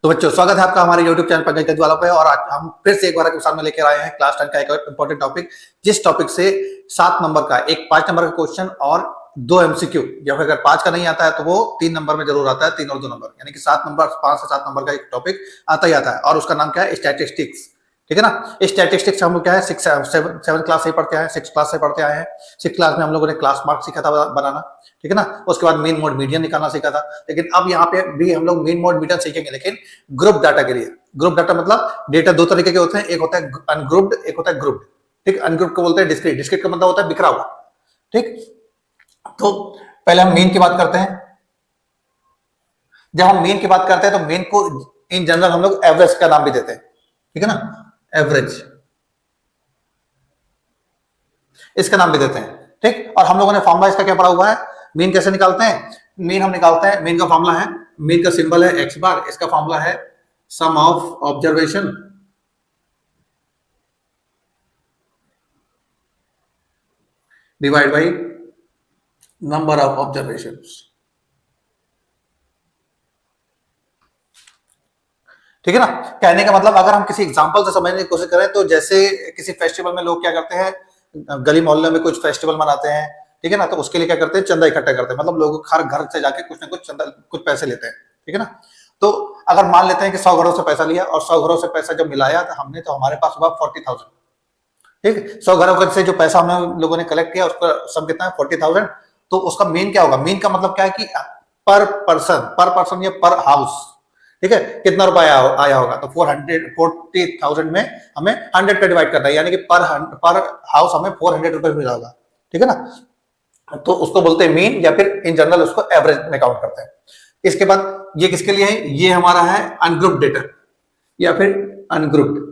तो बच्चों स्वागत है आपका हमारे YouTube चैनल पंकज गंजवाला पे। और आज हम फिर से एक बार आपके सामने लेकर आए हैं क्लास 10 का एक इंपॉर्टेंट टॉपिक, जिस टॉपिक से 7 नंबर का एक 5 नंबर का क्वेश्चन और 2 एमसीक्यू, या फिर अगर 5 का नहीं आता है तो वो 3 नंबर में जरूर आता है, 3 और 2 नंबर, यानी कि 7 नंबर, 5 से 7 नंबर का एक टॉपिक आता ही आता है। और उसका नाम क्या है? स्टैटिस्टिक्स। ठीक है ना। स्टैटिस्टिक्स हम लोग क्या है 7 क्लास से पढ़ते आए हैं, 6 क्लास से पढ़ते आए हैं। 6 क्लास में हम लोगों ने क्लास मार्क सीखा था बनाना, ठीक है ना। उसके बाद मीन मोड मीडियन निकालना सीखा था। लेकिन अब यहाँ पे भी हम लोग मीन मोड मीडियन सीखेंगे, लेकिन ग्रुप डाटा के लिए। ग्रुप डाटा मतलब डेटा दो तरीके के होते हैं, एक होता है अनग्रुप्ड, एक होता है ग्रुप्ड। ठीक, अनग्रुप्ड को बोलते हैं डिस्क्रीट, डिस्क्रीट का मतलब होता है बिखरा हुआ। ठीक, तो पहले हम मीन की बात करते हैं। जब हम मीन की बात करते हैं तो मीन को इन जनरल हम लोग एवरेज का नाम भी देते हैं, ठीक है ना, एवरेज इसका नाम भी देते हैं। ठीक, और हम लोगों ने फॉर्मूला इसका क्या पढ़ा हुआ है? मीन कैसे निकालते हैं? मीन हम निकालते हैं, मीन का फॉर्मूला है, मीन का सिंबल है एक्स बार, इसका फॉर्मूला है sum of observation divide by number of observations. ठीक है ना। कहने का मतलब अगर हम किसी एग्जांपल से समझने की कोशिश करें तो जैसे किसी फेस्टिवल में लोग क्या करते हैं, गली मोहल्ले में कुछ फेस्टिवल मनाते हैं, ठीक है ना, तो उसके लिए क्या करते हैं, चंदा इकट्ठा करते हैं। मतलब लोग हर घर से जाके कुछ ना कुछ चंदा, कुछ पैसे लेते हैं, ठीक है ना। तो अगर मान लेते हैं कि 100 घरों से पैसा लिया और 100 घरों से पैसा जब मिलाया तो हमने, तो हमारे पास हुआ 40,000। ठीक, 100 घरों से जो पैसा हम लोगों ने कलेक्ट किया उसका सम कितना है? 40,000। तो उसका मीन क्या होगा? मीन का मतलब क्या है कि पर पर्सन या पर हाउस, ठीक है, कितना रुपया आया होगा। तो 40,000 में हमें 100 का डिवाइड करना है, यानी कि पर हाउस हमें 400 रुपए मिला होगा, ठीक है ना। तो उसको बोलते हैं मीन, या फिर इन जनरल उसको एवरेज में काउंट करते हैं। इसके बाद ये किसके लिए है? ये हमारा है अनग्रुप्ड डेटा या फिर अनग्रुप्ड।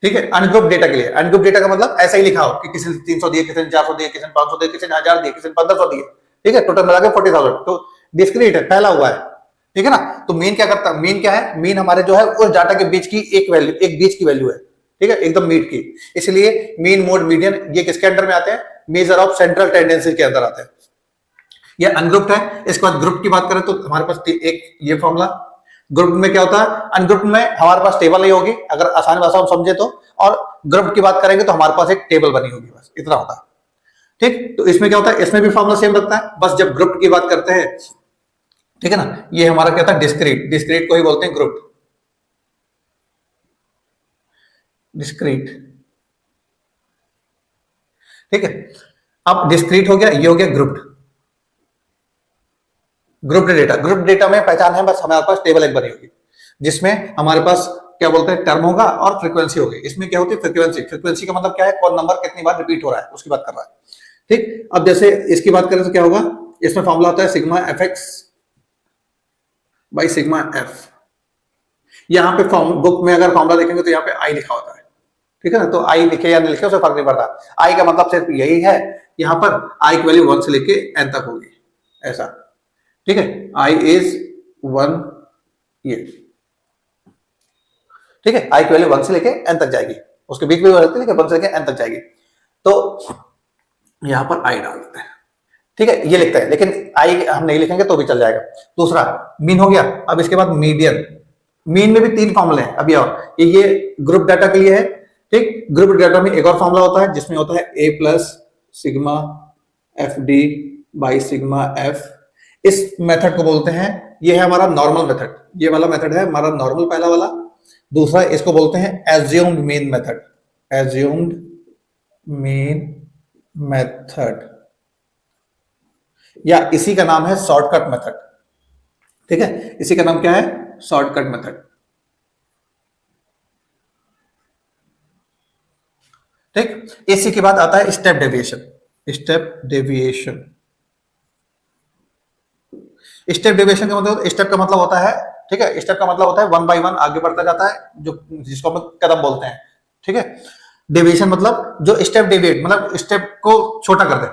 ठीक है, अनग्रुप डेटा के लिए। अनग्रुप डेटा का मतलब ऐसा ही लिखा हो कि किसी ने 300 दिए, किसी ने 400 दिए, किसी ने 500 दिए, किसी ने 1000 दिए, किसी ने 1500 दिए, ठीक है, टोटल मिला के 40,000। तो डिस्क्रीट है, फैला हुआ है, ठीक है ना। तो मीन क्या करता है? मीन क्या है? मीन हमारे जो है उस डाटा के बीच की एक वैल्यू, एक बीच की वैल्यू है, ठीक है, एकदम मीट की। इसलिए मीन मोड मीडियन ये किसके अंडर में आते हैं? मेजर ऑफ सेंट्रल टेंडेंसी के अंदर आते हैं। ये अनग्रुप्ड है। इसके बाद ग्रुप की बात करें तो हमारे पास एक ये फॉर्मूला। ग्रुप में क्या होता है? अनग्रुप में हमारे पास टेबल नहीं होगी, अगर आसान भाषा हम समझे तो। और ग्रुप की बात करेंगे तो हमारे पास एक टेबल बनी होगी, बस इतना होता है। ठीक, तो इसमें क्या होता है? इसमें भी फॉर्मूला सेम रखता है, बस जब ग्रुप की बात करते हैं, ठीक है ना, ये हमारा क्या था? डिस्क्रीट। डिस्क्रीट को ही बोलते हैं ग्रुप, डिस्क्रीट। ठीक है, अब डिस्क्रीट हो गया, ये हो गया grouped. Grouped data, group data में पहचान है, बस हमारे पास टेबल एक बनी होगी जिसमें हमारे पास क्या बोलते हैं, टर्म होगा और फ्रीक्वेंसी होगी। इसमें क्या होती है? फ्रीक्वेंसी। फ्रीक्वेंसी का मतलब क्या है? कौन नंबर कितनी बार रिपीट हो रहा है, उसकी बात कर रहा है। ठीक, अब जैसे इसकी बात करें तो क्या होगा? इसमें फॉर्मूला होता है sigma f x by sigma F. यहाँ पे बुक में अगर फॉर्मूला देखेंगे तो यहाँ पे आई लिखा होता है, ठीक है ना। तो आई लिखे या नहीं लिखे उससे फर्क नहीं पड़ता। आई का मतलब सिर्फ यही है, यहाँ पर आई की वैल्यू 1 से लेके एन तक होगी, ऐसा। ठीक है, आई इज 1, ये ठीक है, आई की वैल्यू 1 से लेके एन तक जाएगी, उसके बीच में रहती है लेकिन 1 से लेके एन तक जाएगी। तो यहां पर आई डाल देते हैं, ठीक है, ये लिखते हैं, लेकिन आई हम नहीं लिखेंगे तो भी चल जाएगा। दूसरा मीन हो गया। अब इसके बाद मीडियन। मीन में भी 3 फॉर्मूले हैं। अभी और ये ग्रुप डाटा के लिए है। ठीक, ग्रुप डाटा में एक और फॉर्मूला होता है जिसमें होता है A plus sigma F D by sigma F. इस मेथड को बोलते हैं, ये है हमारा नॉर्मल मेथड। ये वाला मेथड है हमारा नॉर्मल, पहला वाला। दूसरा इसको बोलते हैं assumed mean method, assumed mean method, या इसी का नाम है शॉर्टकट मेथड। ठीक है, इसी का नाम क्या है? Shortcut method. ठीक, इसी के बाद आता है step deviation. Step deviation, step deviation का मतलब, स्टेप का मतलब होता है, ठीक है, स्टेप का मतलब होता है 1 बाय 1 आगे बढ़ता जाता है, जो जिसको हम कदम बोलते हैं। ठीक है, डेविएशन मतलब जो स्टेप डेविएट, मतलब स्टेप को छोटा कर दे।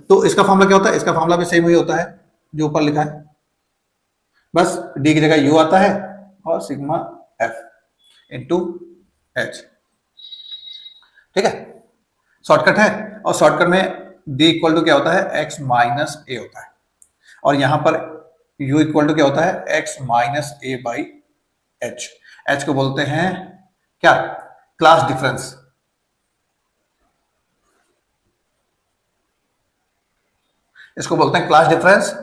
तो इसका फॉर्मूला क्या होता है? इसका फॉर्मूला भी सेम ही होता है जो ऊपर लिखा है, बस डी की जगह यू आता है और सिग्मा एफ इंटू एच। ठीक है, शॉर्टकट है, और शॉर्टकट में डी इक्वल टू क्या होता है? एक्स माइनस ए होता है। और यहां पर u इक्वल टू क्या होता है x minus A by H. H को बोलते हैं क्या, क्लास डिफरेंस। इसको बोलते हैं क्लास डिफरेंस।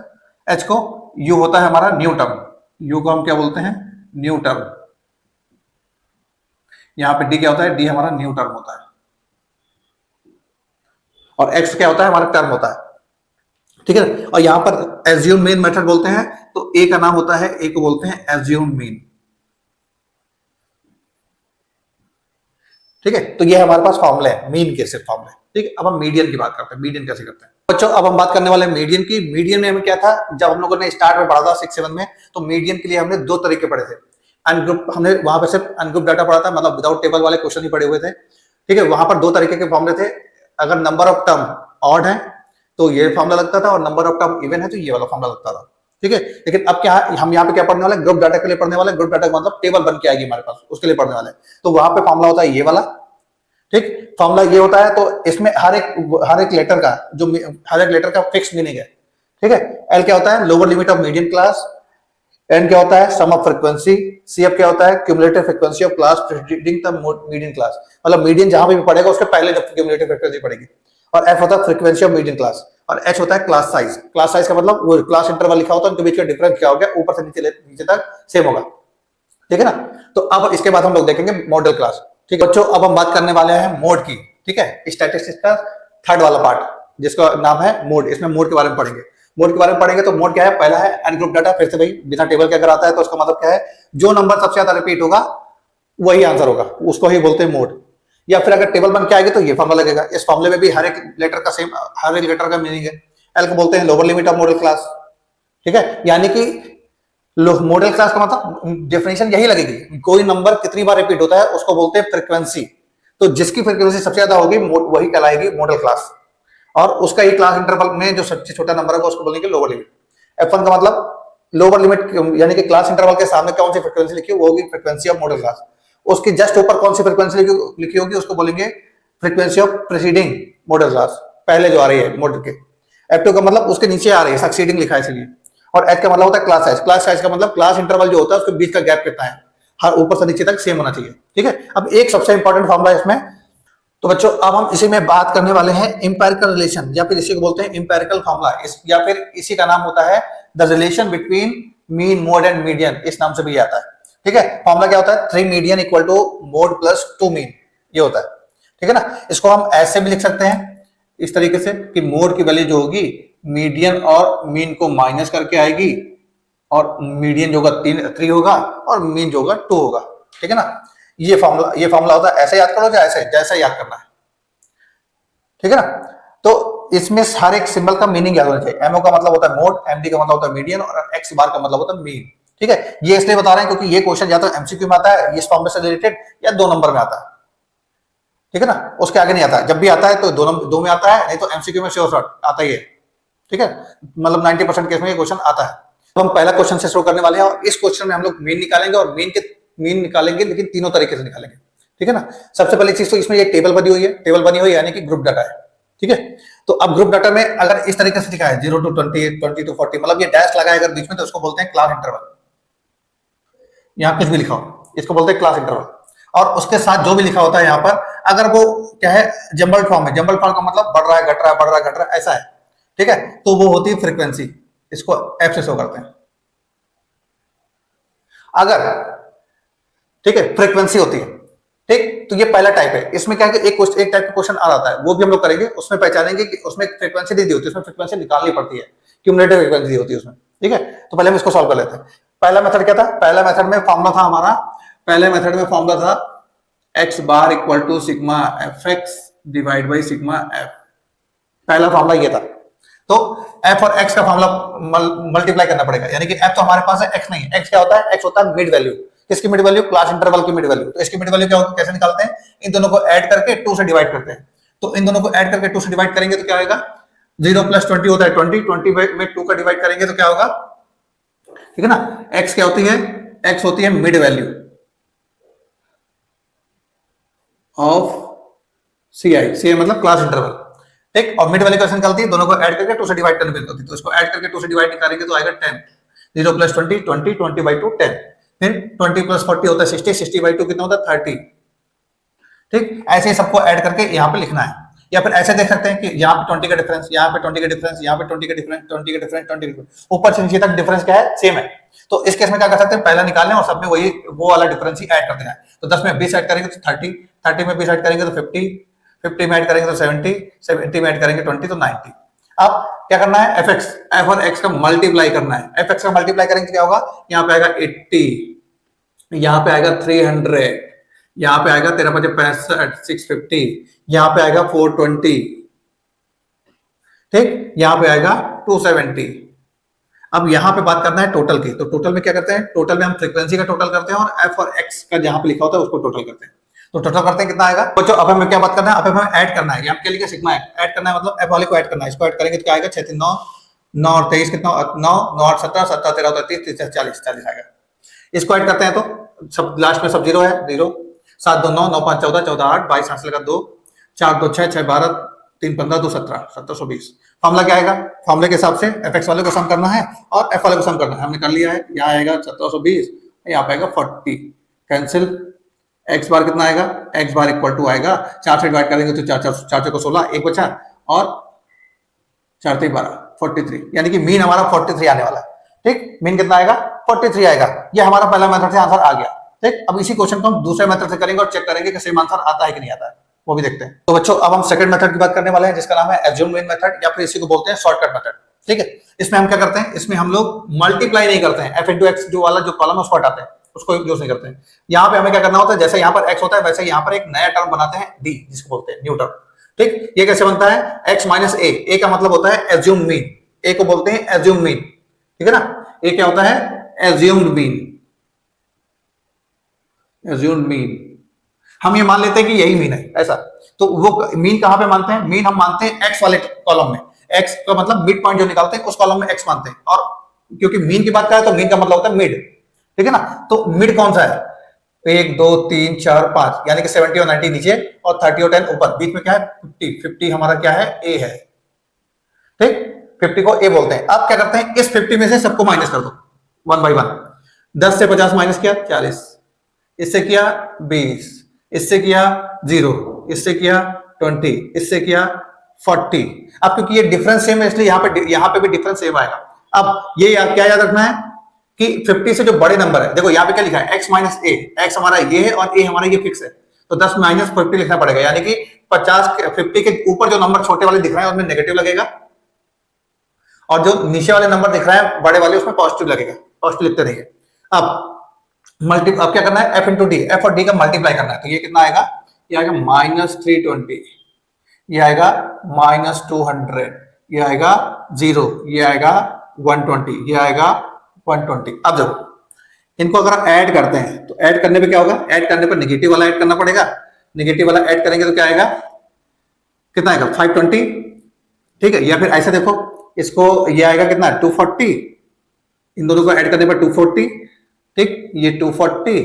एच को, u होता है हमारा न्यू टर्म, u को हम क्या बोलते हैं, न्यू टर्म। यहां पे d क्या होता है, d हमारा न्यू टर्म होता है, और x क्या होता है, हमारा टर्म होता है। ठीक है, और यहां पर एज्यूम मीन मेथड बोलते हैं, तो a का नाम होता है, a को बोलते हैं एज्यूम मीन। ठीक है, तो ये हमारे पास फॉर्मूला है मीन के, सिर्फ फॉर्मूला है। ठीक है, अब हम मीडियन की बात करते हैं। मीडियन कैसे करते हैं बच्चों, अब हम बात करने वाले हैं मीडियन की। मीडियन में हमें क्या था, जब हम लोगों ने स्टार्ट में पढ़ा था 6-7 में, तो मीडियन के लिए हमने 2 तरीके पढ़े थे। अनग्रुप, हमने वहां पे सिर्फ अनग्रुप डाटा पढ़ा था, मतलब विदाउट टेबल वाले क्वेश्चन ही पढ़े हुए थे। ठीक है, वहां पर 2 तरीके के फॉर्मूले थे। अगर नंबर ऑफ टर्म ऑड है तो ये फॉर्मूला लगता था, और नंबर ऑफ टर्म इवन है तो ये वाला फॉर्मूला लगता था। ठीक है, लेकिन अब क्या है, हम यहाँ पे क्या पढ़ने वाले, ग्रुप डाटा के लिए पढ़ने वाले। ग्रुप डाटा का मतलब टेबल बन के आएगी हमारे पास, उसके लिए पढ़ने वाले। तो वहां पे फॉर्मूला होता है ये वाला। ठीक, फॉर्मूला ये होता है, तो इसमें हर एक लेटर का जो हर एक लेटर का फिक्स मीनिंग है। ठीक है, एल क्या होता है, lower limit of median class. N क्या होता है, सम ऑफ फ्रीक्वेंसी। सी एफ क्या होता है, cumulative frequency of class predicting the median class, मतलब मीडियन जहां भी पड़ेगा उसके पहले जब क्यूमुलेटिव फ्रीक्वेंसी पड़ेगी। और एफ होता है फ्रीक्वेंसी ऑफ मीडियन क्लास, और एच होता है क्लास साइज। क्लास साइज का मतलब वो क्लास इंटरवल लिखा होता है, उनके बीच का डिफरेंस क्या हो गया, ऊपर से नीचे तक सेम होगा। ठीक है ना, तो अब इसके बाद हम लोग देखेंगे मॉडल क्लास। ठीक है बच्चों, अब हम बात करने वाले हैं मोड की। ठीक है, स्टैटिस्टिक्स का थर्ड वाला पार्ट जिसका नाम है मोड। इसमें मोड के बारे में पढ़ेंगे। मोड के बारे में पढ़ेंगे तो मोड क्या है, पहला है अनग्रुप डाटा। फिर से भाई बिना टेबल के अगर आता है तो उसका मतलब क्या है, जो नंबर सबसे ज्यादा रिपीट होगा वही आंसर होगा, उसको ही बोलते हैं मोड। या फिर अगर टेबल बन के आएगी तो ये फॉर्मूला लगेगा। इस फॉर्मूले में भी हर एक लेटर का सेम, हर एक लेटर का मीनिंग है। एल को बोलते हैं lower limit of model class. ठीक है, यानी कि मॉडल क्लास का मतलब डेफिनेशन यही लगेगी, कोई नंबर कितनी बार रिपीट होता है उसको बोलते हैं फ्रीक्वेंसी। तो जिसकी फ्रीक्वेंसी सबसे ज्यादा होगी वही कहलाएगी मॉडल क्लास, और उसका ही क्लास इंटरवल में जो सबसे छोटा नंबर होगा उसको बोलेंगे लोअर लिमिट। F1 का मतलब लोअर लिमिट, यानी कि क्लास इंटरवल के सामने कौन सी फ्रीक्वेंसी लिखी वो होगी फ्रीक्वेंसी ऑफ मॉडल क्लास। उसके जस्ट ऊपर कौन सी फ्रीक्वेंसी लिखी होगी उसको बोलेंगे frequency of preceding model class, पहले जो आ रही है मॉडल के। F2 का मतलब उसके नीचे आ रही है, सक्सीडिंग लिखा है इसलिए। और H का मतलब होता है क्लास साइज। क्लास साइज का मतलब क्लास इंटरवल जो होता है उसके बीच का गैप कितना है, हर ऊपर से नीचे तक सेम होना चाहिए। ठीक है, अब एक सबसे इंपॉर्टेंट फॉर्मूला है इसमें। तो बच्चों अब हम इसी में बात करने वाले हैं इंपेरिकल रिलेशन, या फिर इसी को बोलते हैं इंपेरिकल फॉर्मूला, या फिर इसी का नाम होता है the relation between mean, mode and median, इस नाम से भी आता है। ठीक है, फॉर्मूला क्या होता है, 3 median equal to mode plus 2 mean, ये होता है। ठीक है ना, इसको हम ऐसे भी लिख सकते हैं इस तरीके से कि मोड की वैल्यू जो होगी मीडियन और मीन को माइनस करके आएगी, और मीडियन जो होगा 3 होगा, और मीन जो होगा 2 होगा। ठीक है ना, ये फॉर्मूला होता है। ऐसे याद करो या ऐसे, जैसा याद करना है। ठीक है ना, तो इसमें हर एक सिंबल का मीनिंग याद होना चाहिए। एमओ का मतलब होता है मोड, एमडी का मतलब होता है मीडियन, और एक्स बार का मतलब होता है मीन। ठीक है, ये इसलिए बता रहे हैं क्योंकि ये क्वेश्चन या तो एमसीक्यू में आता है इस फॉर्मूले से रिलेटेड, या 2 नंबर में आता है। ठीक है ना, उसके आगे नहीं आता है। जब भी आता है तो 2 में आता है, नहीं तो एमसीक्यू में श्योर शॉट आता ही है। ठीक है, मतलब 90% केस में ये क्वेश्चन आता है। तो हम पहला क्वेश्चन से शुरू करने वाले हैं, और इस क्वेश्चन में हम लोग मीन निकालेंगे, और मीन निकालेंगे लेकिन तीनों तरीके से निकालेंगे। ठीक है ना, सबसे पहली चीज तो इसमें ये टेबल बनी हुई है, टेबल बनी हुई है यानी कि ग्रुप डाटा है। ठीक है, तो अब ग्रुप डाटा में अगर इस तरीके से लिखा है 0 to 20, 20 to 40, मतलब ये डैश लगा है अगर बीच में, तो उसको बोलते हैं क्लास इंटरवल। यहाँ कुछ भी लिखा हो इसको बोलते हैं क्लास इंटरवल। और उसके साथ जो भी लिखा होता है यहाँ पर, अगर वो क्या है जंबल्ड फॉर्म है, जंबल्ड फॉर्म का मतलब बढ़ रहा है, घट रहा है, बढ़ रहा है, घट रहा है, ऐसा है। ठीक है, तो वो होती है फ्रीक्वेंसी, इसको एफ से शो करते हैं। अगर ठीक है फ्रीक्वेंसी होती है, ठीक, तो ये पहला टाइप है। इसमें क्या है कि एक टाइप का क्वेश्चन आ जाता है, वो भी हम लोग करेंगे। उसमें पहचानेंगे कि उसमें फ्रीक्वेंसी नहीं दी होती, उसमें फ्रीक्वेंसी निकालनी पड़ती है, क्यूमुलेटिव फ्रीक्वेंसी दी होती है उसमें। ठीक है, तो पहले हम इसको सॉल्व कर लेते हैं। पहला मेथड क्या था, पहला मेथड में फॉर्मूला था हमारा, पहले मेथड में फॉर्मूला था x bar equal to sigma f x divide by sigma f. पहला फॉर्मूला ये था। तो एफ और एक्स का फॉर्मूला मल्टीप्लाई करना पड़ेगा, यानी कि एफ तो हमारे पास है, एक्स नहीं है। एक्स क्या होता है, एक्स होता है मिड वैल्यू। किसकी मिड वैल्यू, क्लास इंटरवल की मिड वैल्यू। तो इसकी मिड वैल्यू क्या होती है, कैसे निकालते हैं, इन दोनों को ऐड करके 2 से डिवाइड करते हैं। तो इन दोनों को ऐड करके 2 से डिवाइड करेंगे तो क्या होगा, 0 + 20 होता है 20 में 2 का डिवाइड करेंगे तो क्या होगा। ठीक है ना, एक्स क्या होती है, एक्स होती है मिड वैल्यू ऑफ सी आई, सी आई मतलब क्लास इंटरवल। ठीक, और मिड वाली क्वेश्चन निकलती है दोनों को ऐड करके 2 से डिवाइड करने मिलती है, तो इसको ऐड करके 2 से डिवाइड करेंगे तो आएगा 10, 0 प्लस 20 20 20 बाई 2 10, फिर 20 प्लस 40 होता है 60, 60 बाई 2 कितना होता है 30। ठीक, ऐसे ही सबको ऐड करके यहाँ पे लिखना है, या फिर ऐसे देख सकते हैं कि यहाँ पे 20 का डिफरेंस, यहाँ पे 20 का डिफरेंस, यहाँ पे 20 का डिफरेंस, 20 का डिफरेंस, 20 का डिफरेंस, ऊपर से नीचे तक डिफरेंस क्या है, सेम है। तो इस केस में क्या कर सकते हैं, पहला निकाल लें और सब में वही वो वाला डिफरेंस ही ऐड करते हैं। तो 10 में 20 ऐड करेंगे तो 30, 30 में 20 ऐड करेंगे तो 50, 50 में ऐड करेंगे तो 70, 70 में ऐड करेंगे 20 तो 90। अब क्या करना है, एफ एक्स, एफ और एक्स का मल्टीप्लाई करना है। एफ एक्स का मल्टीप्लाई करेंगे तो क्या होगा, यहाँ पे आएगा 80, यहाँ पे आएगा 300, यहाँ पे आएगा तेरा 65, 650, यहाँ पे आएगा 420, ठीक, यहाँ पे आएगा 270। अब यहाँ पे बात करना है टोटल की, तो टोटल में क्या करते हैं, टोटल में हम फ्रीक्वेंसी का टोटल करते हैं और एफ और एक्स का जहां पे लिखा होता है उसको टोटल करते हैं। तो टोटल करते हैं कितना आएगा बच्चों, अब हमें क्या बात करना है, अब हमें ऐड करना है, आपके लिए सिग्मा ऐड करना है, मतलब एफ वाले को ऐड करना है। इसको ऐड करेंगे तो क्या आएगा, 6 3 9, 9 और 23 कितना, 9 9 और 17, 17 13 30 30 40 40 आएगा। इसको ऐड करते हैं तो सब लास्ट में सब जीरो है, 0 7 2 9 9 5 14 14 8 22 5 लगा 2 4 2 6 6 12 3 15 2 17 1720। फॉर्मूला क्या आएगा, फॉर्मूले के हिसाब से एफ एक्स वाले को सम करना है और एफ वाले को सम करना है, हमने कर लिया है। यहाँ आएगा 1720, यहाँ पे आएगा 40, कैंसिल, एक्स बार कितना आएगा, एक्स बार इक्वल टू आएगा 4 से डिवाइड करेंगे तो 4 को 16, एक बचा और 4 3 12 43, यानी कि मीन हमारा 43 आने वाला है। ठीक, मीन कितना आएगा, 43 आएगा। ये हमारा पहला मेथड से आंसर आ गया। ठीक, अब इसी क्वेश्चन को हम दूसरे मेथड से करेंगे और चेक करेंगे कि सेम आंसर आता है कि नहीं आता है, वो भी देखते हैं। तो बच्चों अब हम सेकंड मेथड की बात करने वाले हैं जिसका नाम है एज्यूम्ड मीन मेथड, या फिर इसी को बोलते हैं शॉर्टकट मेथड। ठीक है, इसमें हम क्या करते हैं, इसमें हम लोग मल्टीप्लाई नहीं करते हैं, एफ इंटू एक्स जो वाला जो कॉलम है उसको हटाते हैं, उसको यूज नहीं करते हैं। यहाँ पे हमें क्या करना होता है, जैसे यहाँ पर एक्स होता है वैसे यहाँ पर एक नया टर्म बनाते हैं डी, जिसको बोलते हैं न्यू टर्म। ठीक, ये कैसे बनता है, एक्स माइनस ए का मतलब होता है एज्यूम्ड मीन, ए को बोलते हैं एज्यूम्ड मीन। ठीक है ना, ए क्या होता है, एज्यूम्ड मीन, एज्यूम्ड मीन। हम ये मान लेते हैं कि यही मीन है ऐसा, तो वो मीन कहां पे मानते हैं, मीन हम मानते हैं एक्स वाले कॉलम में, एक्स का मतलब मिड पॉइंट जो निकालते हैं उस कॉलम में एक्स मानते हैं। और क्योंकि मीन की बात करें तो मीन का मतलब होता है मिड। ठीक है ना, तो मिड कौन सा है, 1 2 3 4 5, यानी कि 70 और 90 नीचे और 30 और 10 ऊपर, बीच में क्या है 50, 50 हमारा क्या है, ए है। ठीक, 50 को ए बोलते हैं। अब क्या करते हैं, इस 50 में से सबको माइनस कर दो 1 बाई 1। 10 से 50 माइनस किया 40, इससे किया 20, इससे किया 0, इससे किया 20, इससे किया 40। अब क्योंकि ये डिफरेंस सेम है इसलिए यहाँ पे भी डिफरेंस सेम आएगा। अब ये क्या याद रखना है कि 50 से जो बड़े नंबर है, देखो यहाँ पे क्या लिखा है, x माइनस ए, एक्स हमारा ये है और ए हमारा ये फिक्स है, तो 10 माइनस 50 लिखना पड़ेगा, यानी कि 50 के ऊपर जो नंबर छोटे वाले दिख रहे हैं उसमें नेगेटिव लगेगा और जो नीचे वाले नंबर दिख रहा है बड़े वाले उसमें पॉजिटिव लगेगा, पॉजिटिव लिखते रहिए। अब क्या करना है, एफ इंटू डी, एफ और डी का मल्टीप्लाई करना है, तो ये कितना आएगा, ये आएगा -320, ये आएगा -200, ये आएगा 0, ये आएगा 120, ये आएगा 120। अब जब इनको अगर आप ऐड करते हैं तो ऐड करने पे क्या होगा, ऐड करने पर नेगेटिव वाला ऐड करना पड़ेगा, नेगेटिव वाला ऐड करेंगे तो क्या आएगा, कितना आएगा 520। ठीक है, या फिर ऐसे देखो इसको, ये आएगा कितना 240, इन दोनों को ऐड करने पर 240। ठीक, ये 240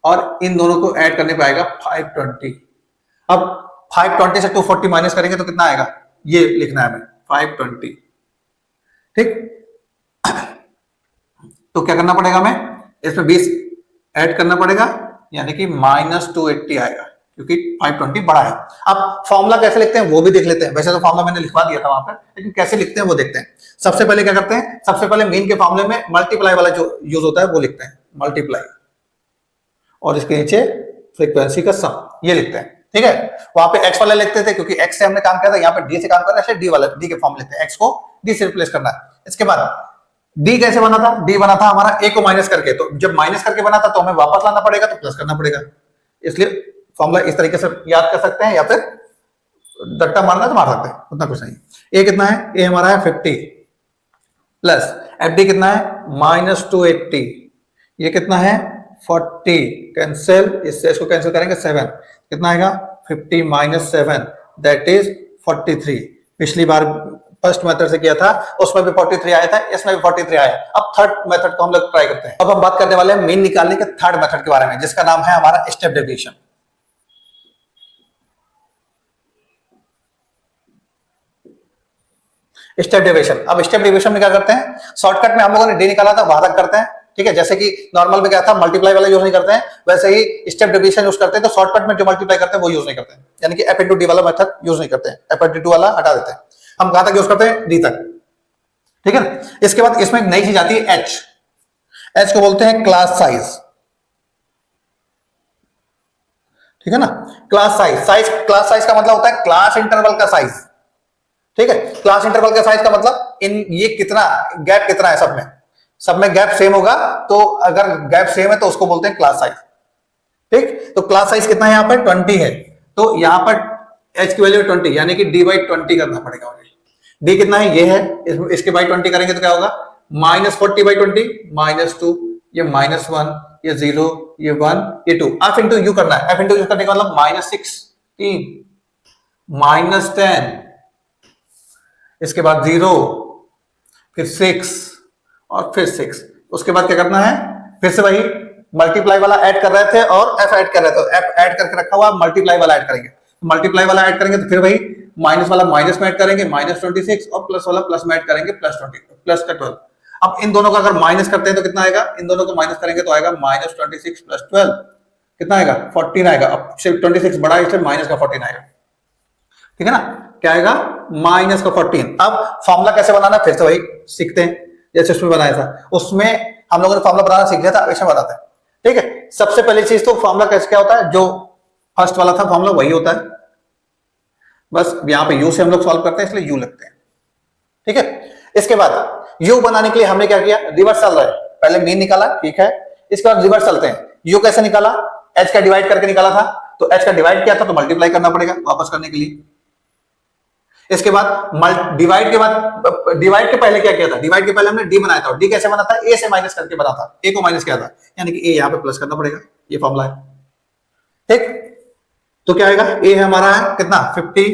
और इन दोनों को ऐड करने पे आएगा 520। अब 520 से 240 माइनस करेंगे तो कितना आएगा, ये लिखना है हमें 520। ठीक, तो क्या करना पड़ेगा हमें, इसमें 20 ऐड करना पड़ेगा, यानी कि -280 आएगा क्योंकि 520 बड़ा है। अब फॉर्मूला कैसे लिखते हैं वो भी देख लेते हैं, वैसे तो फॉर्मूला मैंने लिखवा दिया था वहां पर, लेकिन कैसे लिखते हैं वो देखते हैं। सबसे पहले क्या करते हैं, सबसे पहले मीन के फॉर्मूले में मल्टीप्लाई वाला जो यूज होता है वो लिखते हैं, मल्टीप्लाई, और इसके नीचे फ्रीक्वेंसी का सम, ये लिखते हैं। ठीक है, वहां पे एक्स वाला लिखते थे क्योंकि एक्स से हमने काम किया था, यहाँ पे डी से काम कर रहे हैं, डी वाला, डी के फॉर्म लेते हैं, एक्स को डी से रिप्लेस करना है। इसके बाद डी कैसे बना था, डी बना था हमारा ए को माइनस करके, तो जब माइनस करके बना था तो हमें वापस लाना पड़ेगा तो प्लस करना पड़ेगा, इसलिए फॉर्मूला इस तरीके से याद कर सकते हैं, या फिर डट्टा मारना तो मार सकते हैं, उतना कुछ नहीं। ए कितना है, ए हमारा है 50 प्लस एफ डी कितना है -280, ये कितना है 40, कैंसिल, इससे इसको कैंसिल करेंगे 7, कितना आएगा 50 - 7 दैट इज 43। पिछली बार फर्स्ट मेथड से किया था उसमें भी 43 आया था, इसमें भी 43 आया। अब थर्ड मेथड को हम लोग ट्राई करते हैं। अब हम बात करने वाले हैं मीन निकालने के थर्ड मेथड के बारे में, जिसका नाम है हमारा स्टेप डेविएशन। Step deviation. अब स्टेप डेविएशन में क्या करते हैं, शॉर्टकट में हम लोगों ने डी निकाला था वहां तक करते हैं, ठीक है। जैसे कि नॉर्मल में क्या था, मल्टीप्लाई वाला यूज नहीं करते हैं, वैसे ही स्टेप डेविएशन यूज करते हैं। तो शॉर्टकट में जो मल्टीप्लाई करते हैं वो यूज नहीं करते हैं, यानी कि एफ इंटू डी वाला मेथड यूज नहीं करते हैं, एफ इंटू डी वाला हटा देते हैं। हम कहां तक यूज करते हैं, डी तक, ठीक है ना। इसके बाद इसमें एक नई चीज आती है एच, एच को बोलते हैं क्लास साइज, ठीक है ना। क्लास साइज, क्लास साइज का मतलब होता है क्लास इंटरवल का साइज, ठीक है। क्लास इंटरवल का साइज का मतलब इन ये कितना गैप कितना है, सब में गैप सेम होगा, तो अगर गैप सेम है तो उसको बोलते हैं क्लास साइज, ठीक। तो क्लास साइज कितना है, यहाँ पर 20 है, तो यहाँ पर एच की वैल्यू 20, यानी कि डी बाई 20 करना पड़ेगा। डी कितना है, ये है, इसके बाई 20 करेंगे तो क्या होगा, -40 बाई 20, -2, ये -1, ये 0, ये 1, ये 2, एफ इंटू यू करना है। एफ इंटू यू करने का मतलब -16, -10, इसके बाद 0, फिर 6 और फिर 6। उसके बाद क्या करना है, फिर से वही मल्टीप्लाई वाला ऐड कर रहे थे और एफ ऐड कर रहे थे, एफ ऐड करके रखा हुआ, मल्टीप्लाई वाला ऐड करेंगे, मल्टीप्लाई वाला ऐड करेंगे तो फिर वही माइनस वाला माइनस में ऐड करेंगे, -26, और प्लस वाला प्लस में ऐड करेंगे, +20, प्लस का 12। अब इन दोनों का अगर माइनस करते हैं तो कितना आएगा, इन दोनों को माइनस करेंगे तो आएगा -26 + 12, कितना आएगा, 14 आएगा। अब सिर्फ 26 बड़ा है इसलिए माइनस का 14 आएगा, ठीक है ना। क्या आएगा, माइनस का 14। अब फॉर्मूला कैसे बनाना फिर से वही सीखते हैं, जैसे उसमें बनाया था, उसमें हम लोगों ने फॉर्मूला बनाना सीख लिया था, ऐसे बनाते हैं, ठीक है। सबसे पहली चीज तो फॉर्मूला कैसे क्या होता है, जो फर्स्ट वाला था फॉर्मूला वही होता है, बस यहाँ पे यू से हम लोग सॉल्व करते हैं इसलिए यू लगते हैं, ठीक है। इसके बाद यू बनाने के लिए हमने क्या किया, रिवर्स चल रहा है, पहले मीन निकाला, ठीक है। इसके बाद रिवर्स चलते हैं, यू कैसे निकाला, एच का डिवाइड करके निकाला था, तो एच का डिवाइड किया था तो मल्टीप्लाई करना पड़ेगा वापस करने के लिए। इसके बाद डिवाइड के बाद, डिवाइड के पहले क्या किया था, डिवाइड के पहले हमने डी बनाया था, डी कैसे बना था, ए से माइनस करके बना था, ए को माइनस किया था, यानी कि ए यहाँ पे प्लस करना पड़ेगा, ये फॉर्मूला है, ठीक। तो क्या आएगा, ए है हमारा है कितना 50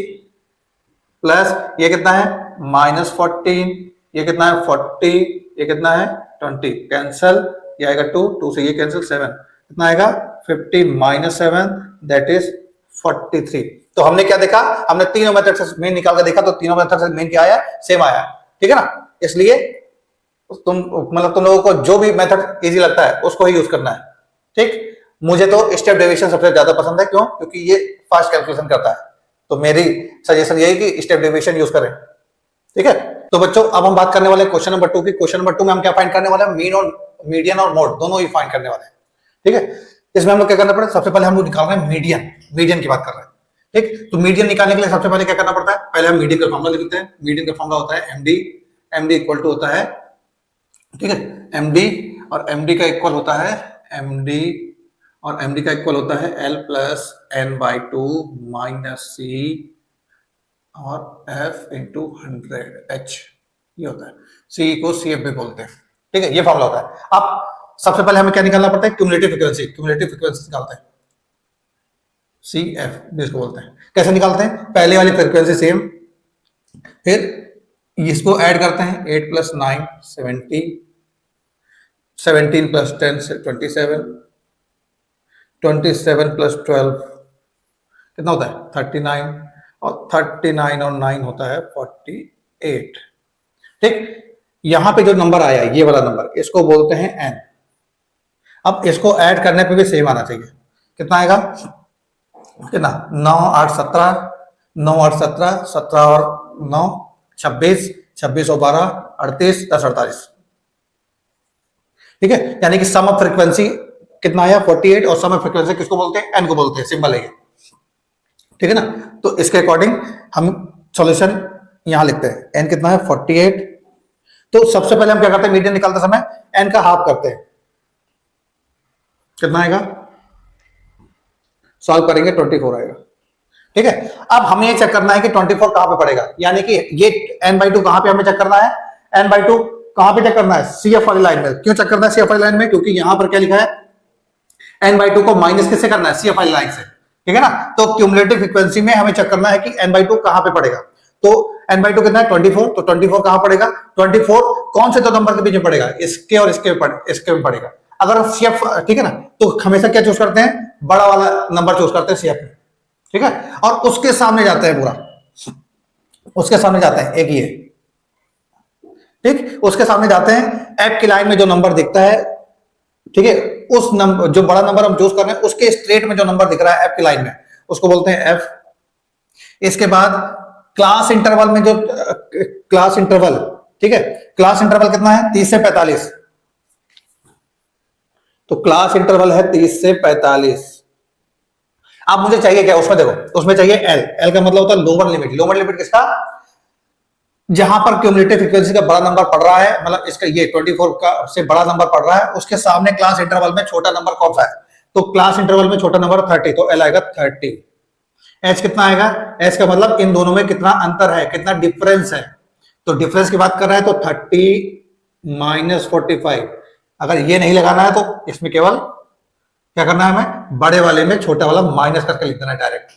प्लस ये कितना है -14, ये कितना है 40, ये कितना है 20, कैंसल, ये आएगा 2 से ये कैंसिल 7, कितना आएगा 50 - 7 दैट इज 43। तो हमने क्या देखा, हमने तीनों मेथड से मीन निकाल कर देखा, तो तीनों मेथड से मीन क्या आया, सेम आया, ठीक है ना। इसलिए तुम लोगों को जो भी मेथड इजी लगता है उसको ही यूज करना है, ठीक। मुझे तो स्टेप डेविएशन सबसे ज्यादा पसंद है, क्यों, क्योंकि ये फास्ट कैलकुलेशन करता है, तो मेरी सजेशन यही कि स्टेप डेविएशन यूज करें, ठीक है। तो बच्चों अब हम बात करने वाले हैं क्वेश्चन नंबर 2 की। क्वेश्चन नंबर 2 में हम क्या फाइंड करने वाले हैं, मीन और मीडियन और मोड दोनों ही फाइंड करने वाले हैं, ठीक है। इसमें हम लोग क्या करना पड़ेगा, सबसे पहले हम लोग निकाल रहे हैं मीडियन की बात कर रहे हैं, ठीक। तो मीडियन निकालने के लिए सबसे पहले क्या करना पड़ता है, पहले हम मीडियन का फॉर्मूला लिखते हैं। मीडियन का फॉर्मूला होता है एमडी इक्वल टू होता है, ठीक है, एमडी, और एमडी का इक्वल होता है एमडी, और एमडी का इक्वल होता है L + n/2 - C और F × 100H, ये होता है। C को CF भी बोलते हैं, ठीक है, ये फॉर्मूला होता है। अब सबसे पहले हमें क्या निकालना पड़ता है, क्यूमुलेटिव फ्रीक्वेंसी निकालते हैं, CF जिसको बोलते हैं। कैसे निकालते हैं, पहले वाली फ्रीक्वेंसी सेम, फिर इसको ऐड करते हैं, 8 + 9 70, 17 + 10 27, 27 + 12 कितना होता है 39, और 39 और 9 होता है 48, ठीक। यहां पे जो नंबर आया ये वाला नंबर, इसको बोलते हैं n। अब इसको ऐड करने पे भी सेम आना चाहिए, कितना आएगा, कितना 9 8 17, 9 8 17, 17 और 9 26, 26 और 12 38, 10 48, ठीक है। यानी कि सम ऑफ फ्रीक्वेंसी कितना आया 48, और सम ऑफ फ्रीक्वेंसी किसको बोलते हैं, n को बोलते हैं, सिंबल है ये, ठीक है ना। तो इसके अकॉर्डिंग हम सॉल्यूशन यहां लिखते हैं, n कितना है 48। तो सबसे पहले हम क्या करते हैं, मीडियन निकालते समय n का हाफ करते हैं, कितना आएगा, सॉल्व करेंगे 24 आएगा, ठीक है। अब हमें ये चेक करना है कि 24 कहां पे पड़ेगा, यानी कि ये n/2 कहां पे हमें चेक करना है, n/2 कहां पे चेक करना है, CF वाली लाइन में। क्यों चेक करना है CF वाली लाइन में, क्योंकि यहां पर क्या लिखा है, n/2 को माइनस किससे करना है, CF वाली लाइन से, ठीक है ना। तो क्यूमुलेटिव फ्रीक्वेंसी में हमें चेक करना है कि n/2 कहां पे पड़ेगा। तो n/2 कितना है 24, तो 24 कहां पड़ेगा, 24 कौन से दो नंबर के बीच में पड़ेगा, इसके और इसके में पड़ेगा। अगर CF, ठीक है ना, तो हमेशा क्या चूज करते हैं, बड़ा वाला नंबर चूज करते हैं CF में, ठीक है। और उसके सामने जाते हैं पूरा, उसके सामने जाते हैं एक ये, ठीक, उसके सामने जाते हैं, एफ की लाइन में जो नंबर दिखता है, ठीक है, उस नंबर, जो बड़ा नंबर हम चूज कर रहे हैं उसके स्ट्रेट में जो नंबर दिख रहा है एफ की लाइन में, उसको बोलते हैं एफ। इसके बाद क्लास इंटरवल में जो क्लास इंटरवल, ठीक है, क्लास इंटरवल कितना है 30 से 45, तो क्लास इंटरवल है 30 से 45। अब मुझे चाहिए क्या उसमें, देखो उसमें चाहिए एल, एल का मतलब होता है लोअर लिमिट। लोअर लिमिट किसका, जहां पर क्यूमुलेटिव फ्रीक्वेंसी का बड़ा नंबर पड़ रहा है, मतलब इसका ये 24 का से बड़ा नंबर पड़ रहा है, उसके सामने क्लास इंटरवल में छोटा नंबर कौन सा है, तो क्लास इंटरवल में छोटा नंबर 30, तो एल आएगा 30। एच कितना आएगा, एच का मतलब इन दोनों में कितना अंतर है, कितना डिफरेंस है, तो डिफरेंस की बात कर रहा है तो 30 माइनस 45। अगर ये नहीं लगाना है तो इसमें केवल क्या करना है, हमें बड़े वाले में छोटा वाला माइनस करके लिख देना है डायरेक्ट।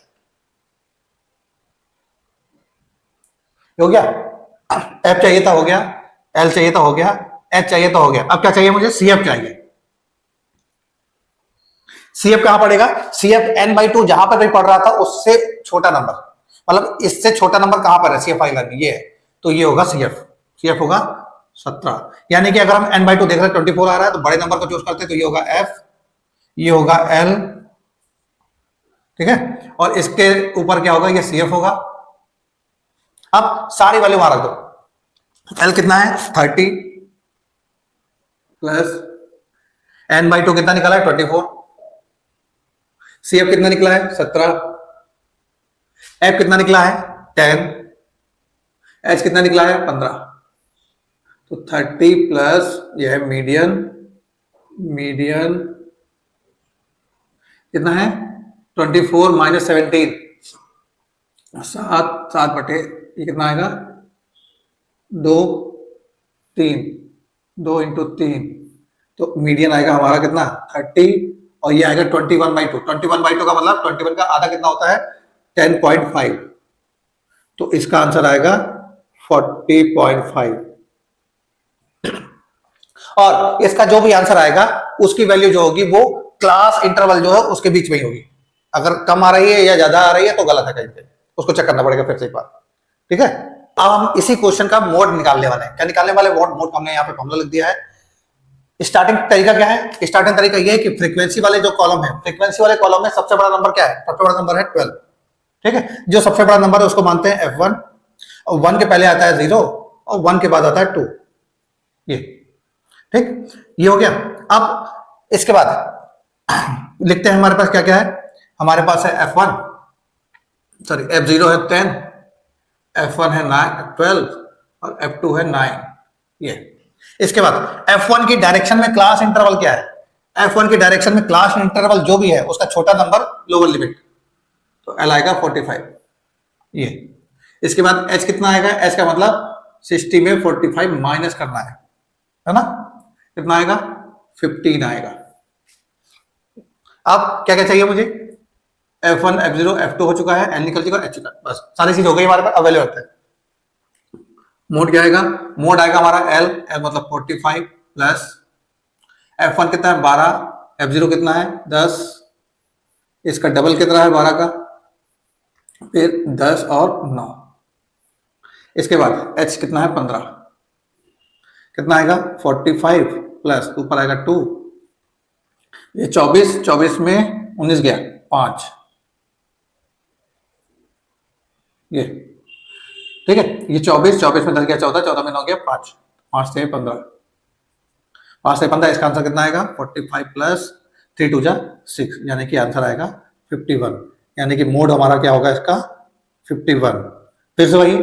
हो गया, एफ चाहिए था हो गया, एल चाहिए था हो गया, एच चाहिए था हो गया। अब क्या चाहिए मुझे, सी एफ चाहिए। सी एफ कहां पड़ेगा, सी एफ n/2 जहां पर भी पड़ रहा था उससे छोटा नंबर, मतलब इससे छोटा नंबर कहां पर है, सी एफ फाइल में ये है, तो ये होगा सी एफ, सी एफ होगा 17। यानी कि अगर हम n/2 देख रहे हैं 24 आ रहा है तो बड़े नंबर को चूज करते हैं, तो ये होगा एफ, ये होगा एल, ठीक है, और इसके ऊपर क्या होगा, ये सी एफ होगा। अब सारी वैल्यू वहां रख दो, एल कितना है 30 प्लस n/2 कितना निकला है 24, सी एफ कितना निकला है 17, एफ कितना निकला है 10, एच कितना निकला है 15, तो 30 प्लस ये है मीडियन, मीडियन कितना है 24 माइनस 17, 7 बटे ये कितना आएगा 2 3, 2 इंटू 3, तो मीडियन आएगा हमारा कितना 30, और ये आएगा 21/2। 21/2 का मतलब 21 का आधा कितना होता है 10.5, तो इसका आंसर आएगा 40.5। और इसका जो भी आंसर आएगा उसकी वैल्यू जो होगी वो क्लास इंटरवल जो है उसके बीच में ही होगी। अगर कम आ रही है या ज्यादा आ रही है तो गलत है कहीं पे, उसको चेक करना पड़ेगा फिर से एक बार, ठीक है। अब हम इसी क्वेश्चन का मोड निकालने वाले हैं। क्या निकालने वाले, मोड हमने यहाँ पे फॉर्मूला लिख दिया है। स्टार्टिंग तरीका क्या है, स्टार्टिंग तरीका ये है कि फ्रीक्वेंसी वाले जो कॉलम है, फ्रीक्वेंसी वाले कॉलम में सबसे बड़ा नंबर क्या है, सबसे बड़ा नंबर है 12, ठीक है। जो सबसे बड़ा नंबर है उसको मानते हैं F1, और 1 के पहले आता है 0 और 1 के बाद आता है 2, ये ठीक, ये हो गया। अब इसके बाद लिखते हैं हमारे पास क्या क्या है, हमारे पास है F1, सॉरी F0 है 10, F1 है 12 और F2 है 9, ये। इसके बाद F1 की डायरेक्शन में क्लास इंटरवल क्या है, F1 की डायरेक्शन में क्लास इंटरवल जो भी है उसका छोटा नंबर लोअर लिमिट, तो L आएगा 45, ये। इसके बाद H कितना आएगा, H का मतलब 60 में 45 माइनस करना है ना, कितना आएगा 15 आएगा। अब क्या क्या चाहिए मुझे, F1 F0 F2 हो चुका है, L निकल चुका है, H का, बस सारी चीज हो गई हमारे पास। अब वैल्यू रखते हैं, मोड क्या आएगा, मोड आएगा हमारा L मतलब 45 प्लस F1 कितना है 12, F0 कितना है 10, इसका डबल कितना है 12 का, फिर 10 और 9, इसके बाद H कितना है 15, कितना आएगा 45 प्लस ऊपर आएगा 2, ये 24, 24 में 19 गया 5, ये ठीक है, ये 24, 24 में 10 गया 14, 14 में 9 गया 5, 5 से 15, 5 से 15, इसका आंसर कितना आएगा 45 प्लस 3 2 जा 6, यानी कि आंसर आएगा 51, यानी कि मोड हमारा क्या होगा इसका 51। फिर से वही,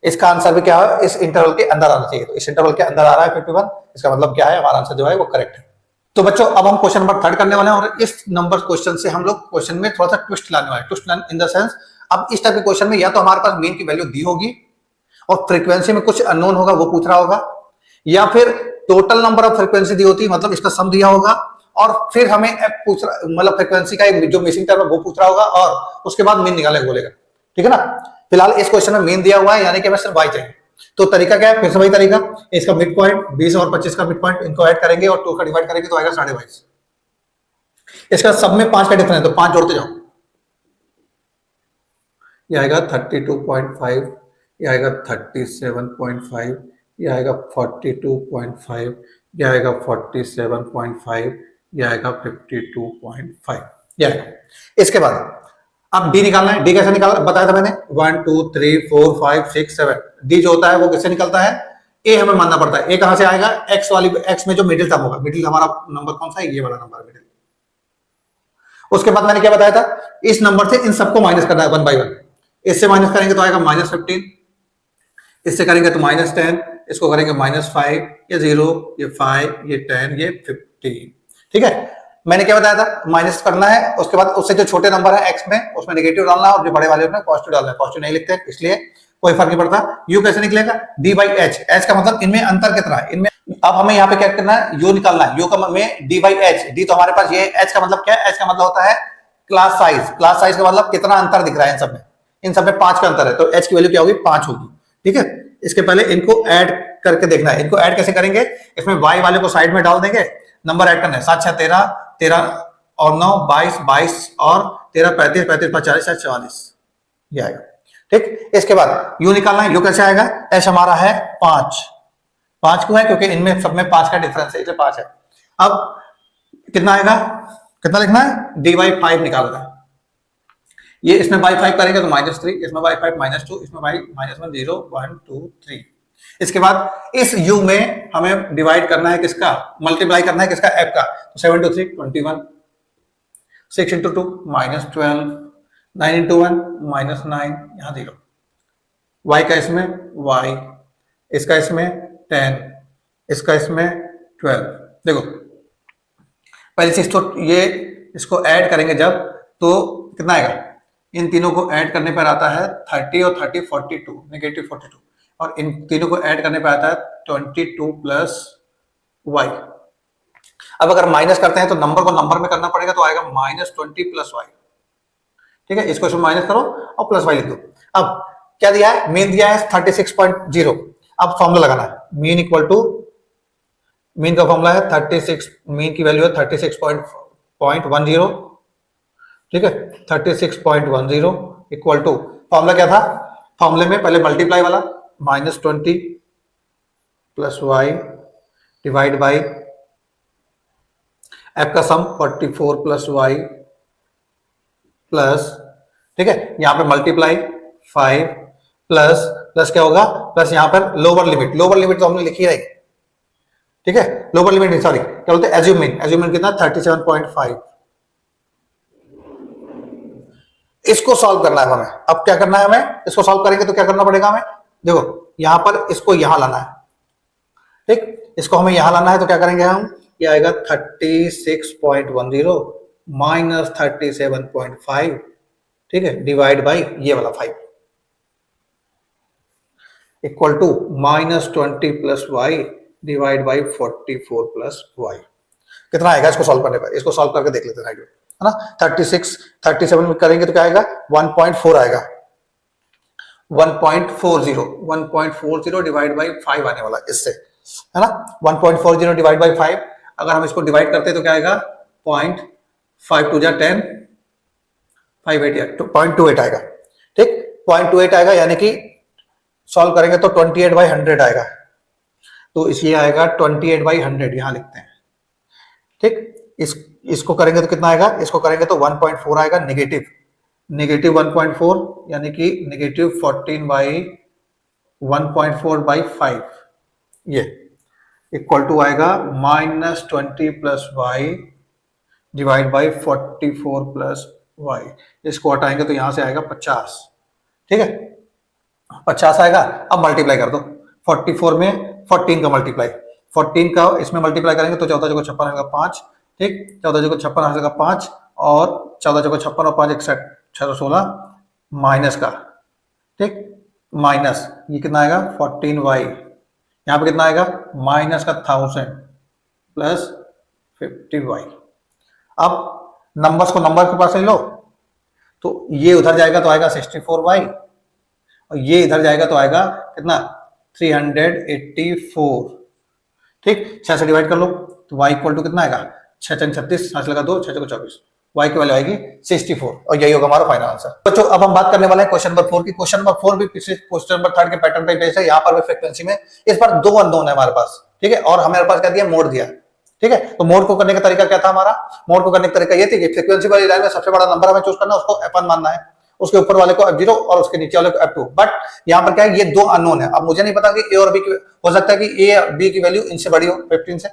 इसका आंसर भी क्या है, इस इंटरवल के अंदर आना चाहिए, तो इस इंटरवल के अंदर आ रहा है 51, इसका मतलब क्या है, हमारा आंसर जो है वो करेक्ट है। तो बच्चों अब हम क्वेश्चन नंबर 3 करने वाले हैं, और इस नंबर क्वेश्चन से हम लोग क्वेश्चन में थोड़ा सा ट्विस्ट लाने वाले हैं। ट्विस्ट इन द सेंस, अब इस टाइप के क्वेश्चन में या तो हमारे पास मीन की वैल्यू दी होगी और फ्रीक्वेंसी में कुछ अननोन होगा वो पूछ रहा होगा, या फिर टोटल नंबर ऑफ फ्रीक्वेंसी दी होती, मतलब इसका सम दिया होगा, और फिर हमें पूछ रहा, मतलब फ्रीक्वेंसी का जो मिसिंग टर्म है वो पूछ रहा होगा, और उसके बाद मीन निकाले बोलेगा, ठीक है ना। फिलहाल इस क्वेश्चन में मीन दिया हुआ है, यानी कि हमें सिर्फ y चाहिए। तो तरीका क्या है, फिर से वही तरीका, इसका मिड पॉइंट 20 और 25 का मिड पॉइंट इनको ऐड करेंगे और 2 का डिवाइड करेंगे तो आएगा 22.5। इसका सब में 5 का डिफरेंस है तो 5 जोड़ते जाओ, ये आएगा 32.5, ये आएगा 37.5, ये आएगा 42.5, ये आएगा 47.5, ये आएगा 52.5, ये आएगा। इसके बाद अब डी निकालना है। डी कैसे निकालना बताया था मैंने, 1 2 3 4 5 6 7। डी जो होता है वो किससे निकलता है, ए हमें मानना पड़ता है। ए कहां से आएगा, एक्स वाली, एक्स में जो मिडिल टर्म होगा, मिडिल हमारा नंबर कौन सा है, ये वाला नंबर मिडिल। उसके बाद मैंने क्या बताया था, इस नंबर से इन सबको माइनस करना है 1 बाय 1। इससे माइनस करेंगे तो आएगा -15, इससे करेंगे तो -10, इसको करेंगे -5, ये 0, ये 5, ये 10, ये 15। ठीक है, मैंने क्या बताया था, माइनस करना है, उसके बाद उससे जो छोटे नंबर है एक्स में, उसमें नेगेटिव डालना है, और जो बड़े वाले में पॉजिटिव डालना है। पॉजिटिव नहीं लिखते इसलिए कोई फर्क नहीं पड़ता। यू कैसे निकलेगा, डी बाई एच। एच का मतलब इनमें अंतर कितना है, इनमें। अब हमें यहाँ पे क्या करना है, यू निकालना है। यू का में डी बाई एच, डी तो हमारे पास ये, एच का मतलब क्या है, एच का मतलब होता है क्लास साइज। क्लास साइज का मतलब कितना अंतर दिख रहा है इन सब में, इन सब में 5 का अंतर है, तो एच की वैल्यू क्या होगी, 5 होगी। ठीक है, इसके पहले इनको ऐड करके देखना है। इनको ऐड कैसे करेंगे, इसमें y वाले को साइड में डाल देंगे, नंबर ऐड करना है। 7 6 13, 13 और 9 22, 22 और 13 35, 35 40, 44, ये आएगा। ठीक, इसके बाद यू निकालना है। यू कैसे आएगा, एच हमारा है 5, 5 क्यों है, क्योंकि इनमें सब में 5 का डिफरेंस है, इसलिए 5 है। अब कितना आएगा, कितना लिखना है, डी बाई 5 निकालना है। ये इसमें बाई 5 करेंगे तो -3, इसमें बाई 5 -2, इसमें बाई -1 0 1 2 3। इसके बाद इस u में हमें डिवाइड करना है किसका, मल्टीप्लाई करना है किसका, f का। तो 7 2 3 21, 6 into 2 -12, 9 into 1 -9, यहाँ 0। y का इसमें y, इसका इसमें 10, इसका इसमें 12। देखो पहली चीज तो ये, इसको ऐड करेंगे जब, तो कितना आएगा, इन तीनों को ऐड करने पर आता है 30 और 30 42, नेगेटिव 42, और इन तीनों को ऐड करने पर आता है 22 प्लस y। अब अगर माइनस करते हैं तो नंबर को नंबर में करना पड़ेगा, तो आएगा -20 प्लस y। ठीक है, इसको इसमें माइनस करो और प्लस y लिख दो। अब क्या दिया है, मीन दिया है 36.0। अब फॉर्मूला लगाना है, मीन इक्वल टू, मीन का फॉर्मूला है 36, मीन की वैल्यू है 36.10। ठीक है, 36.10 इक्वल टू, फॉर्मूला क्या था, फॉर्मूले में पहले मल्टीप्लाई वाला, -20 plus y divide by f का सम 44 प्लस y प्लस, ठीक है, यहां पे मल्टीप्लाई 5 प्लस, प्लस क्या होगा, प्लस यहां पर लोअर लिमिट, लोअर लिमिट तो हमने लिखी रही। ठीक है, लोअर लिमिट सॉरी क्या बोलते हैं, एज्यूम मीन, एज्यूम मीन कितना 37.5। इसको सॉल्व करना है हमें। अब क्या करना है हमें, इसको सॉल्व करेंगे तो क्या करना पड़ेगा हमें, देखो यहां पर इसको यहां लाना है। ठीक, इसको हमें यहां लाना है, तो क्या करेंगे हम, ये आएगा 36.10 माइनस 37.5, ठीक है, डिवाइड बाई ये वाला 5 equal to -20 plus y divide by 44 plus y. कितना आएगा इसको सॉल्व करने पर, इसको सॉल्व करके देख लेते हैं, है ना। 36 37 में करेंगे तो क्या आएगा, 1.4 आएगा, 1.40 डिवाइड बाई 5 आने वाला इससे, है ना। 1.40 डिवाइड बाई 5, अगर हम इसको डिवाइड करते हैं तो क्या आएगा, 0.5 2 10, 5 8 0.28 आएगा। ठीक, 0.28 आएगा, यानी कि सॉल्व करेंगे तो 28/100 आएगा। तो इसलिए आएगा 28/100, यहां लिखते हैं। ठीक, इसको करेंगे तो कितना आएगा, इसको करेंगे तो 1.4 आएगा, नेगेटिव 1.4, यानी कि नेगेटिव 14/1.4/5, ये इक्वल टू आएगा -20 plus y divide by 44 plus y. इसको हटाएंगे तो यहां से आएगा 50। ठीक है, 50 आएगा। अब मल्टीप्लाई कर दो, 44 में 14 का मल्टीप्लाई, 14 का इसमें मल्टीप्लाई करेंगे तो 14 जगह 56 आएगा 5। ठीक, 14 जगह 56 आएगा 5, और 14 जगह 56 और 5 61 616 माइनस का, ठीक, माइनस ये कितना आएगा 14y, यहाँ पे कितना आएगा माइनस का 1000 प्लस 50y। अब नंबर्स को नंबर के पास ले लो, तो ये उधर जाएगा तो आएगा 64y, और ये इधर जाएगा तो आएगा कितना 384। ठीक, 6 से डिवाइड कर लो तो y इक्वल टू कितना आएगा 6 36, 5 लगा 2 6 24, y की वैल्यू आएगी 64 और यही होगा हमारा फाइनल आंसर। बच्चों अब हम बात करने वाले हैं क्वेश्चन नंबर 4 की। क्वेश्चन नंबर 4 भी पिछले क्वेश्चन नंबर 3 के पैटर्न पे बेस्ड है। यहाँ पर भी फ्रीक्वेंसी में इस बार 2 अननोन है हमारे पास, ठीक है, और हमारे पास क्या दिया, मोड दिया, ठीक है। तो मोड को करने का तरीका क्या था हमारा, मोड को करने का तरीका ये थी कि फ्रीक्वेंसी वाली लाइन में सबसे बड़ा नंबर हमें चूज करना है, उसको f1 मानना है, उसके ऊपर वाले को f0 और उसके नीचे वाले को f2। बट यहाँ पर क्या है, ये 2 अननोन है। अब मुझे नहीं पता कि a और b की, हो सकता है कि a या b की वैल्यू इनसे बड़ी हो 15 से।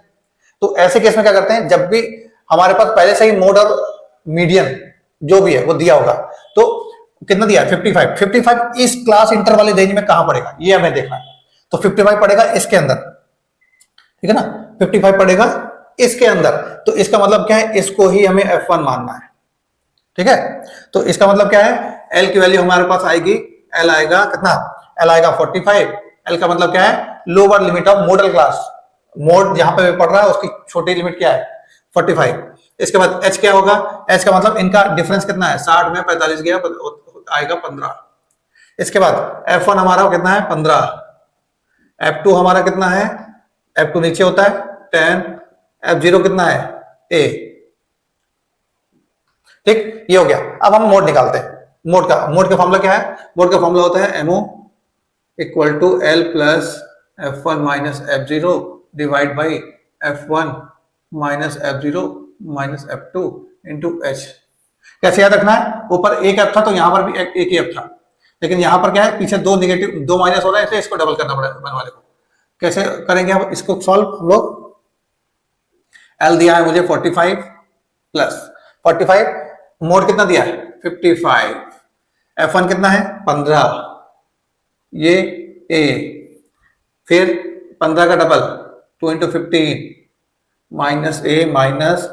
तो ऐसे केस में क्या करते हैं, जब भी हमारे पास पहले से ही मोड और मीडियन जो भी है वो दिया होगा, तो कितना दिया है 55 इस क्लास इंटर वाले रेंज में कहां पड़ेगा ये हमें देखना है। तो 55 पड़ेगा इसके अंदर, ठीक है ना, 55 पड़ेगा इसके अंदर। तो इसका मतलब क्या है, इसको ही हमें f1 मानना है, ठीक है। तो इसका मतलब क्या है, l की वैल्यू हमारे पास आएगी, l आएगा कितना, l आएगा 45। l का मतलब क्या है, lower limit of model class, mode जहां पे पढ़ रहा है उसकी छोटी लिमिट क्या है 45। इसके बाद h क्या होगा, h का मतलब इनका डिफरेंस कितना है, 60 में 45 गया आएगा 15। इसके बाद f1 हमारा कितना है 15, f2 हमारा कितना है, f2 नीचे होता है 10, f0 कितना है a, ठीक, ये हो गया। अब हम मोड निकालते हैं। मोड का फॉर्मूला क्या है, मोड का फॉर्मूला होता है mo equal to l plus f1 minus f0 divide by f1 minus f0 minus f2 into h। कैसे याद रखना है, ऊपर एक f था तो यहां पर भी एक ही f था, लेकिन यहां पर क्या है, पीछे 2 नेगेटिव 2 माइनस हो रहा है, इसलिए इसको डबल करना पड़ेगा वन वाले को। कैसे करेंगे अब इसको सॉल्व हम लोग, l दिया है मुझे 45 प्लस 45, मोड कितना दिया है 55, f1 कितना है 15, ये a, फिर 15 का double 2 into 15 minus a minus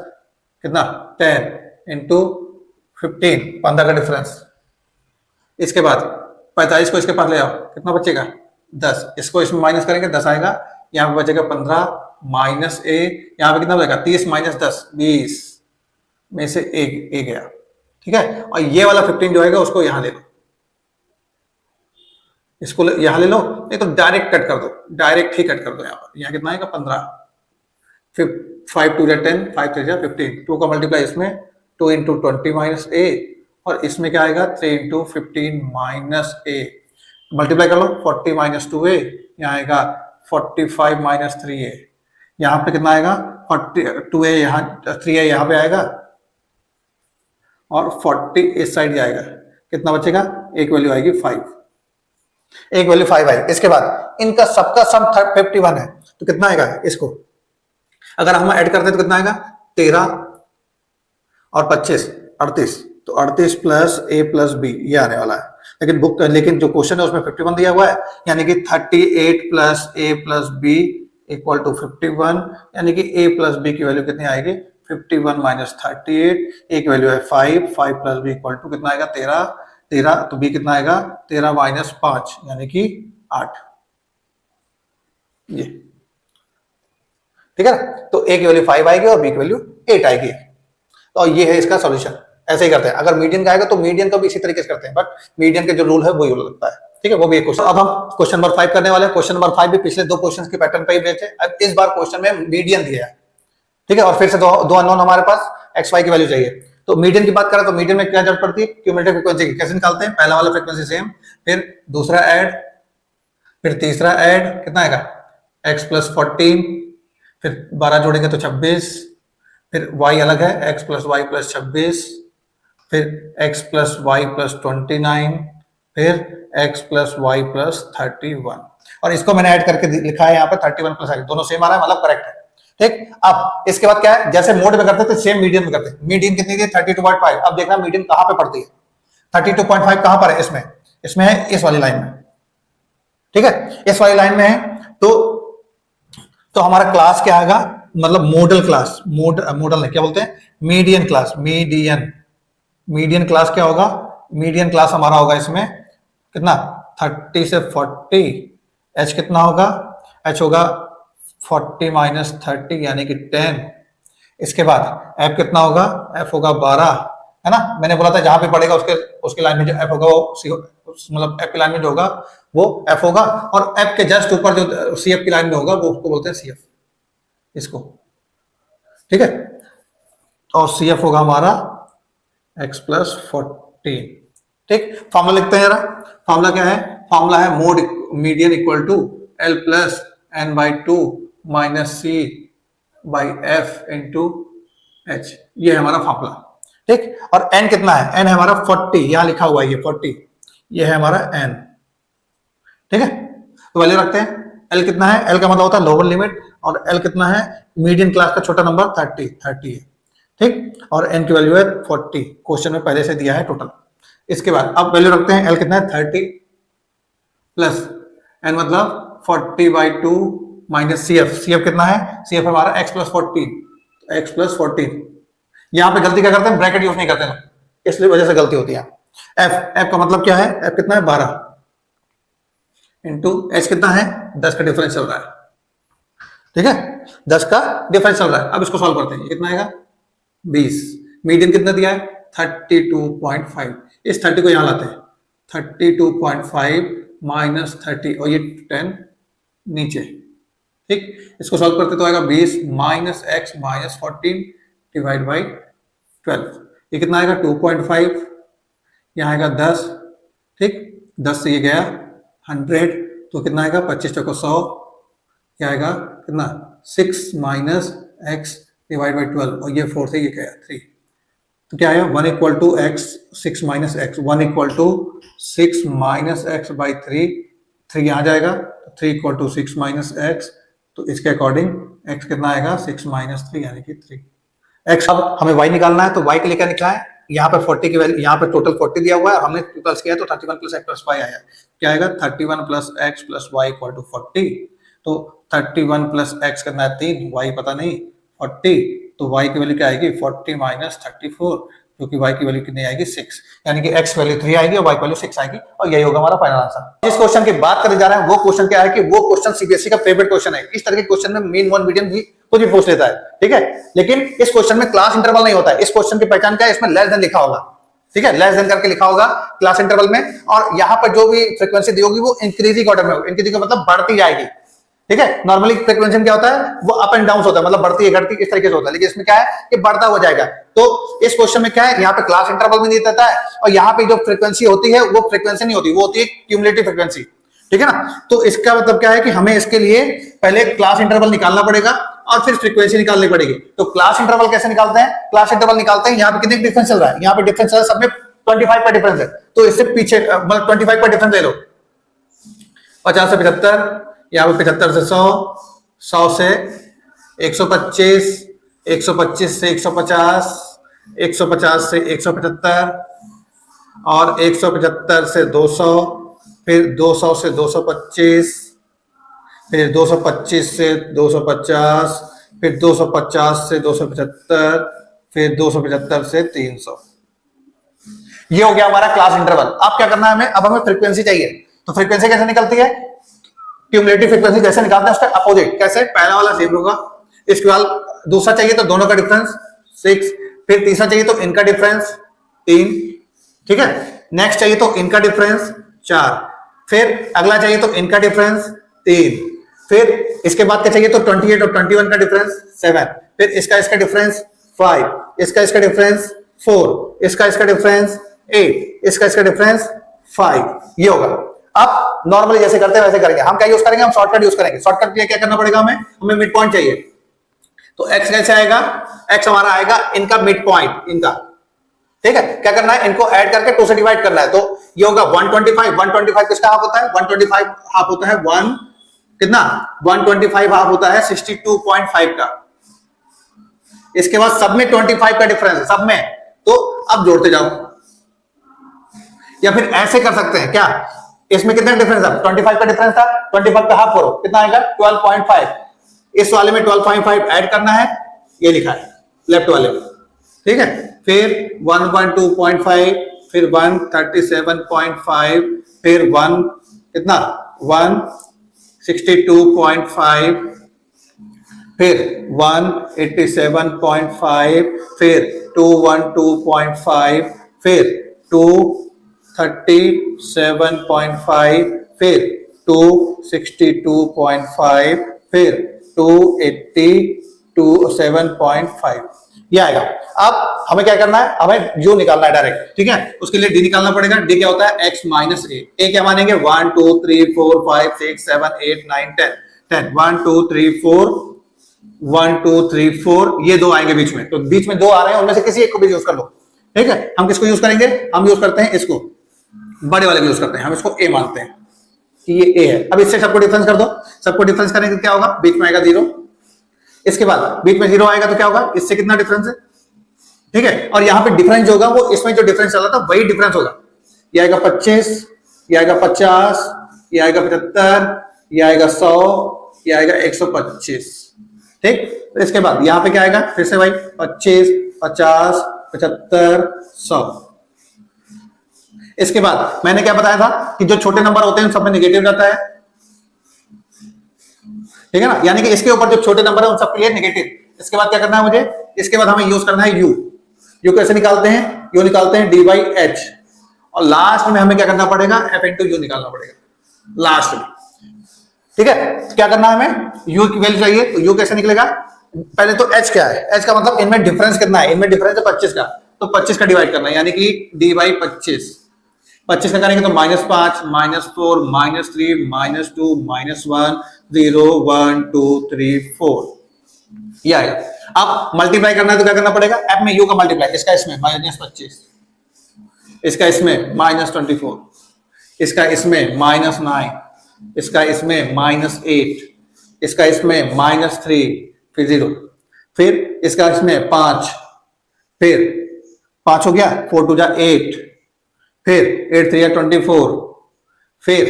कितना 10 इंटू 15, 15 का डिफरेंस। इसके बाद 45 को इसके पास ले आओ, कितना बचेगा 10, इसको इसमें माइनस करेंगे 10 आएगा, यहाँ पे बचेगा 15 माइनस a, यहाँ पे कितना बचेगा 30 माइनस 10 20 में से a गया, ठीक है। और ये वाला 15 जो आएगा उसको यहाँ ले लो, इसको यहाँ ले लो, नहीं तो डायरेक्ट कट कर दो, डायरेक्ट ही कट कर दो। यहाँ कितना आएगा 15, फिर 5 2 10, 5 3 15, 2 का मल्टीप्लाई इसमें 2 इंटू 20 माइनस a, और इसमें क्या आएगा 3 इंटू 15 माइनस a, मल्टीप्लाई कर लो 40 माइनस 2a, यहाँ आएगा 45 माइनस 3a, यहाँ पे कितना आएगा 2a, यहाँ 3a यहाँ पे आएगा और 40 इस साइड जाएगा, कितना बचेगा, एक वैल्यू आएगी 5, एक वैल्यू 5 आई। इसके बाद इनका सबका सम 51 है, तो कितना आएगा, इसको अगर हम ऐड करते हैं तो कितना आएगा 13 और 25 38, तो 38 प्लस a प्लस b ये आने वाला है। लेकिन जो क्वेश्चन है उसमें 51 दिया हुआ है, यानी कि 38 plus a plus b equal to 51, यानी कि a प्लस b की वैल्यू कितनी आएगी 51 माइनस 38, एक वैल्यू है 5 प्लस b इक्वल टू कितना आएगा 13, तो b कितना आएगा 13 माइनस 5 यानी कि 8, ये ठीक है ना। तो a की वैल्यू 5 आएगी और b की वैल्यू 8 आएगी, तो ये है इसका सॉल्यूशन। ऐसे ही करते हैं, अगर मीडियन का आएगा तो मीडियन का भी इसी तरीके से करते हैं, बट मीडियन के जो रूल है वही लगता है, ठीक है, वो भी एक क्वेश्चन। अब हम क्वेश्चन नंबर 5 करने वाले हैं। क्वेश्चन नंबर 5 भी पिछले 2 क्वेश्चन के पैटर्न पे ही बेस्ड है। अब इस बार क्वेश्चन में मीडियन दिया है, ठीक है, और फिर से दो अननोन हमारे पास एक्स वाई की वैल्यू चाहिए। तो मीडियन की बात करें तो मीडियन में क्या जरूरत पड़ती है, क्यूमुलेटिव फ्रीक्वेंसी की। कैसे निकालते हैं, पहला वाला फ्रीक्वेंसी सेम, फिर दूसरा ऐड, फिर तीसरा ऐड, कितना आएगा x प्लस 14, फिर 12 जोड़ेंगे तो 26, फिर y अलग है x प्लस वाई प्लस 26, फिर x प्लस वाई प्लस 29, फिर x प्लस वाई प्लस 31, और इसको मैंने ऐड करके लिखा है यहाँ पे 31 प्लस x, दोनों सेम आ रहा है, मतलब करेक्ट है, ठीक। अब इसके बाद क्या है, जैसे मोड में करते थे सेम मीडियन में करते हैं। मीडियन कितनी थी 32.5, अब देखना मीडियन कहां पे पड़ती है, 32.5 कहां पर है, इसमें है इस वाली लाइन में, ठीक है, इस वाली लाइन में है। तो हमारा क्लास क्या आएगा, मतलब मॉडल क्लास, मॉडल नहीं क्या बोलते हैं, मीडियन क्लास, मीडियन क्लास क्या होगा, मीडियन क्लास हमारा होगा इसमें कितना 30 से 40, h कितना होगा, h होगा 40 माइनस 30 यानी कि 10। इसके बाद f कितना होगा, f होगा 12, है ना। मैंने बोला था जहां पे पड़ेगा उसके लाइन में जो f होगा वो मतलब f की लाइन में जो होगा वो f होगा, और f के जस्ट ऊपर जो cf की लाइन में होगा वो उसको बोलते हैं cf, इसको, ठीक है। और cf होगा हमारा x प्लस 14। ठीक, फॉर्मूला लिखते हैं जरा। फॉर्मूला क्या है? फॉर्मूला है mode median equal to L plus n by 2 minus C by F into H. ये है हमारा फॉर्मूला। ठीक, और n कितना है? n है हमारा 40, यहां लिखा हुआ है ये 40, ये है हमारा n। ठीक है, तो वैल्यू रखते हैं। L कितना है? L का मतलब होता है लोअर लिमिट, और L कितना है? मीडियन क्लास का छोटा नंबर 30 है। ठीक, और n की वैल्यू है 40, क्वेश्चन में पहले से दिया है टोटल। इसके बाद अब वैल्यू रखते हैं। L कितना है? 30 प्लस n मतलब 40 बाई 2 माइनस CF कितना है? CF हमारा x प्लस 14। यहां पे गलती क्या करते हैं? ब्रैकेट यूज नहीं करते हैं, इसलिए वजह से गलती होती है। f का मतलब क्या है? f कितना है? 12 इंटू h कितना है? 10 का डिफरेंस चल रहा है। ठीक है, 10 का डिफरेंस चल रहा है। अब इसको सॉल्व करते हैं। ये कितना आएगा? 20। मीडियन कितना दिया है? 32.5। इस 30 को यहां लाते हैं। 32.5 माइनस 30 और ये 10 नीचे। ठीक, इसको सॉल्व करते तो आएगा 20 minus x minus 14 divide by 12। ये कितना आएगा? 2.5, यहाँ आएगा 10। ठीक, 10 से ये गया 100, तो कितना आएगा? 25 चौको 100, क्या आएगा? कितना? 6 माइनस x डिवाइड बाई 12, और ये 4 से ये गया 3, तो क्या आया? 1 equal to x 6 minus x, 1 equal to 6 minus x by 3 यहाँ जाएगा, तो 3 इक्वल टू 6 माइनस x, तो इसके अकॉर्डिंग x कितना आएगा? 6 माइनस 3 यानी कि 3 x। अब हमें y निकालना है, तो y के लिए क्या निकला है? यहाँ पे 40 की वैल्यू, यहाँ पे टोटल 40 दिया हुआ है, हमने प्लस किया तो 31 प्लस x प्लस y आया। क्या आएगा? 31 plus x plus y equal to 40। तो 31 प्लस x कितना है? 3, y पता नहीं 40, तो y की वैल्यू क्या आएगी? 40 माइनस 34, जो कि y की वैल्यू कितनी आएगी? 6, यानी कि x वैल्यू 3 आएगी और y वैल्यू 6 आएगी, और यही होगा हमारा फाइनल आंसर। जिस क्वेश्चन की बात करने जा रहे हैं वो क्वेश्चन क्या है कि वो क्वेश्चन सीबीएसई का फेवरेट क्वेश्चन है। इस तरह के क्वेश्चन में मीन वन मीडियन भी कुछ भी पूछ लेता है। ठीक है, लेकिन इस क्वेश्चन में क्लास इंटरवल नहीं होता है। इस क्वेश्चन की पहचान क्या है? इसमें लेस देन लिखा होगा। ठीक है, लेस देन करके लिखा होगा क्लास इंटरवल में, और यहाँ पर जो भी फ्रीक्वेंसी दी होगी वो इंक्रीजिंग ऑर्डर में होगी। इंक्रीजिंग का मतलब बढ़ती जाएगी। ठीक है, नॉर्मली फ्रीक्वेंसी क्या होता है? वो अप एंड डाउन होता है, मतलब बढ़ती है घटती इस तरीके से होता है, लेकिन इसमें क्या है कि बढ़ता हो जाएगा। तो इस क्वेश्चन में क्या है? यहाँ पे क्लास इंटरवल में नहीं देता है, और यहाँ पे जो फ्रीक्वेंसी होती है वो फ्रीक्वेंसी नहीं होती, वो होती है क्यूमुलेटिव फ्रीक्वेंसी। ठीक है ना, तो इसका मतलब क्या है कि हमें इसके लिए पहले क्लास इंटरवल निकालना पड़ेगा और फिर फ्रीक्वेंसी निकालनी पड़ेगी। तो क्लास इंटरवल कैसे निकालते हैं? क्लास इंटरवल निकालते हैं, यहाँ पे कितने डिफरेंस चल रहा है? यहाँ पे डिफरेंस चल रहा है सब में 25 का डिफरेंस है, तो इससे पीछे मतलब 25 का डिफरेंस ले लो। 50 से 75, यहाँ पे 75 से 100, 100 से 125, 125 से 150, 150 से 175, और 175 से 200, फिर 200 से 225, फिर 225 से 250, फिर 250 से 275, फिर 275 से 300। ये हो गया हमारा क्लास इंटरवल। अब क्या करना है हमें? अब हमें फ्रीक्वेंसी चाहिए। तो फ्रीक्वेंसी कैसे निकलती है? क्यूमुलेटिव फ्रीक्वेंसी जैसे निकालते हैं उसका अपोजिट। कैसे? पहला वाला सेम होगा, इसके बाद दूसरा चाहिए तो दोनों का डिफरेंस 6, फिर तीसरा चाहिए तो इनका डिफरेंस 3। ठीक है, नेक्स्ट चाहिए तो इनका डिफरेंस 4, फिर अगला चाहिए तो इनका डिफरेंस 3, फिर इसके बाद क्या चाहिए तो 28 और 21 का डिफरेंस 7, फिर इसका डिफरेंस 5, इसका डिफरेंस 4, इसका डिफरेंस 8, इसका डिफरेंस 5। ये होगा। अब नॉर्मली जैसे करते हैं वैसे करेंगे। हम क्या यूज करेंगे? हम शॉर्टकट यूज करेंगे। शॉर्टकट के लिए क्या करना पड़ेगा हमें मिड पॉइंट चाहिए। तो x कैसे आएगा? x हमारा आएगा इनका मिड पॉइंट, इनका। ठीक है, क्या करना है? इनको ऐड करके 2 से डिवाइड करना है, तो ये होगा 125। 125 किसका हाफ होता है? 125 हाफ होता है 1 कितना? 125 हाफ होता है 62.5 का। इसके बाद सब में 25 का डिफरेंस है, सब में। तो अब जोड़ते जाओ, या फिर ऐसे कर सकते हैं क्या? इसमें कितना डिफरेंस था? 25 का डिफरेंस था, 25 का हाफ करो, कितना आएगा? 12.5। इस वाले में 12.5 ऐड करना है, ये लिखा है लेफ्ट वाले में। ठीक है, फिर 112.5, फिर 137.5, फिर 1 कितना? 162.5, फिर 187.5, फिर 212.5, फिर 237.5, फिर 262.5, फिर 287.5। ये आएगा। अब हमें क्या करना है, हमें यू निकालना है डायरेक्ट, ठीक है। उसके लिए डी निकालना पड़ेगा। डी क्या होता है, एक्स माइनस ए क्या मानेंगे, 1 2 3 4 5 6 7 8 9 10 10 1 2 3 4 1 2 3 4 ये दो आएंगे बीच में, तो बीच में दो आ रहे हैं, उनमें से किसी एक को भी यूज कर लो, ठीक है। हम किसको यूज करेंगे, हम यूज करते हैं इसको, बड़े वाले को यूज करते हैं, हम इसको ए मानते हैं कि ये ए है। अब इससे सबको डिफरेंस कर दो, सबको डिफरेंस करेंगे तो क्या होगा, बीच में आएगा 0, इसके बाद बीच में 0 आएगा तो क्या होगा, इससे कितना डिफरेंस है, ठीक है। और यहां पे डिफरेंस जो होगा वो इसमें जो डिफरेंस चला था वही डिफरेंस होगा। ये आएगा 25, ये आएगा 50, ये आएगा 75, ये आएगा 100, ये आएगा 125, ठीक। तो इसके बाद यहां पे क्या आएगा, फिर से भाई 25 50 75 100। इसके बाद मैंने क्या बताया था कि जो छोटे नंबर होते हैं उन सब में नेगेटिव रहता है, ठीक है ना, यानी कि इसके ऊपर जो छोटे नंबर है उन सब के लिए नेगेटिव। इसके बाद क्या करना है मुझे, इसके बाद हमें यूज करना है यू कैसे निकालते हैं, यू निकालते हैं डी बाई एच, और लास्ट में हमें क्या करना पड़ेगा, एफ इंटू यू निकालना पड़ेगा लास्ट में, ठीक है। क्या करना है हमें, यू की वैल्यू चाहिए, तो यू कैसे निकलेगा, पहले तो एच क्या है, एच का मतलब इनमें डिफरेंस कितना है, इनमें डिफरेंस है 25 का, तो 25 का डिवाइड करना है, यानी कि डी बाई 25 का करेंगे तो -5 -4 -3 -2 -1 0 1 2 3 4 ये आएगा। अब मल्टीप्लाई करना है तो क्या करना पड़ेगा, एफ में यू का मल्टीप्लाई, इसका इसमें -25, इसका इसमें -24, इसका इसमें -9, इसका इसमें -8, इसका इसमें -3, फिर 0, फिर इसका इसमें 5, फिर 5 हो गया, 4 2 जा 8, फिर 8 3 24, फिर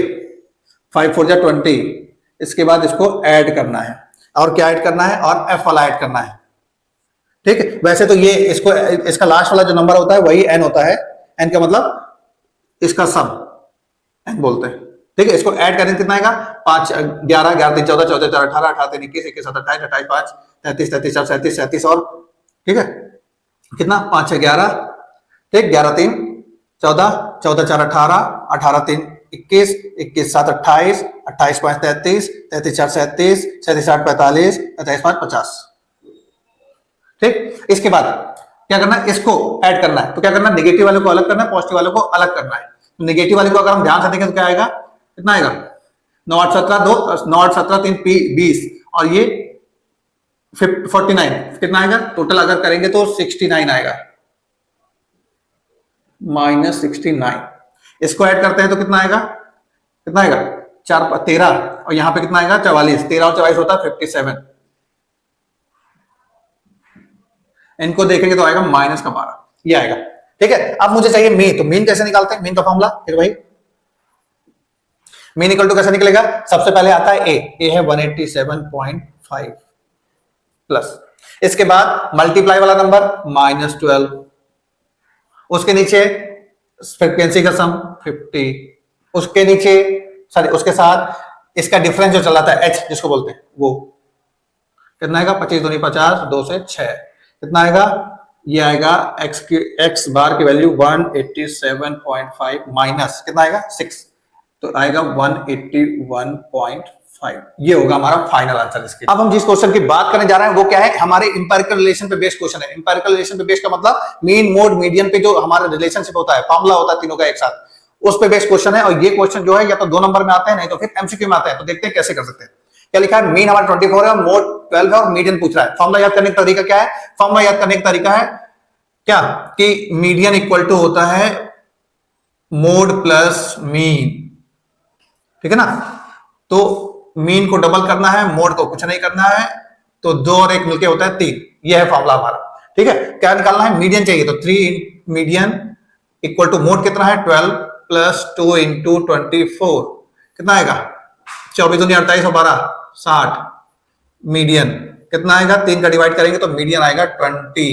5 4 जा 20। इसके बाद इसको ऐड करना है, और क्या ऐड करना है, और एफ वाला ऐड करना है, ठीक है। वैसे तो ये इसको, इसका लास्ट वाला जो नंबर होता है वही एन होता है, एन का मतलब इसका सम एन बोलते हैं, ठीक है। इसको ऐड करें कितना आएगा, 5 11 11 3 14 14 4 18 18 3 21 21 27 28 5 33 33 4 37 37 और, ठीक है, कितना 5 6 11, ठीक, 11 3 14 14 4 18 18 3 21 21 7 28 28 5 33 33 4 37 37 8 45 45 5 50, ठीक। इसके बाद क्या करना है, इसको ऐड करना है, तो क्या करना है, नेगेटिव वाले को अलग करना है, पॉजिटिव वाले को अलग करना है। तो नेगेटिव वाले को अगर हम ध्यान से देखें तो क्या आएगा, कितना आएगा, 9 8 17 2 9 8 17 3 20, और ये 49, कितना आएगा टोटल अगर करेंगे तो 69 आएगा, -69। इसको ऐड करते हैं तो कितना आएगा, 4 13, और यहां पे कितना आएगा 44, 13 और 44 होता है 57। इनको देखेंगे तो आएगा -12, ये आएगा, ठीक है। अब मुझे चाहिए मीन, तो मीन कैसे निकालते हैं, मीन का फॉर्मूला, फिर भाई मीन इक्वल टू कैसे निकलेगा, सबसे पहले आता है ए है 187.5 प्लस, इसके बाद मल्टीप्लाई वाला नंबर -12, उसके नीचे फ्रीक्वेंसी का सम 50, उसके नीचे सॉरी उसके साथ इसका डिफरेंस जो चलाता है एच जिसको बोलते हैं वो कितना आएगा, 25 दूनी 50 2 से 6, कितना आएगा, ये आएगा एक्स बार की वैल्यू 187.5 माइनस कितना आएगा 6, तो आएगा 181.5। ये होगा हमारा फाइनल आंसर इसके। अब हम जिस क्वेश्चन की बात करने जा रहे हैं वो क्या है, हमारे इंपेरिकल रिलेशन पे बेस्ड क्वेश्चन है। इंपेरिकल रिलेशन पे बेस्ड का मतलब मीन मोड मीडियन पे जो हमारा रिलेशनशिप होता है, फॉर्मूला होता है तीनों का एक साथ, उस पे बेस्ड क्वेश्चन है। और ये क्वेश्चन जो है या तो 2 नंबर में आते हैं, नहीं तो फिर एमसीक्यू में आते हैं। तो देखते हैं कैसे कर सकते हैं। क्या लिखा है, मीन हमारा 24 है और मोड 12 है और मीडियन पूछ रहा है। फॉर्मूला याद करने का तरीका क्या है, फॉर्मूला याद करने का तरीका है क्या कि मीडियन इक्वल टू होता है मोड प्लस मीन, ठीक है ना। तो मीन को डबल करना है, मोड को कुछ नहीं करना है, तो 2 और 1 मिलके होता है 3। ये है फॉर्मूला हमारा, ठीक है। क्या निकालना है, मीडियन चाहिए, तो 3 मीडियन इक्वल टू मोड कितना है 12 प्लस 2 इंटू 24 कितना आएगा 24 दूनी 48 और 12 60। मीडियन कितना आएगा, 3 का डिवाइड करेंगे तो मीडियन आएगा 20।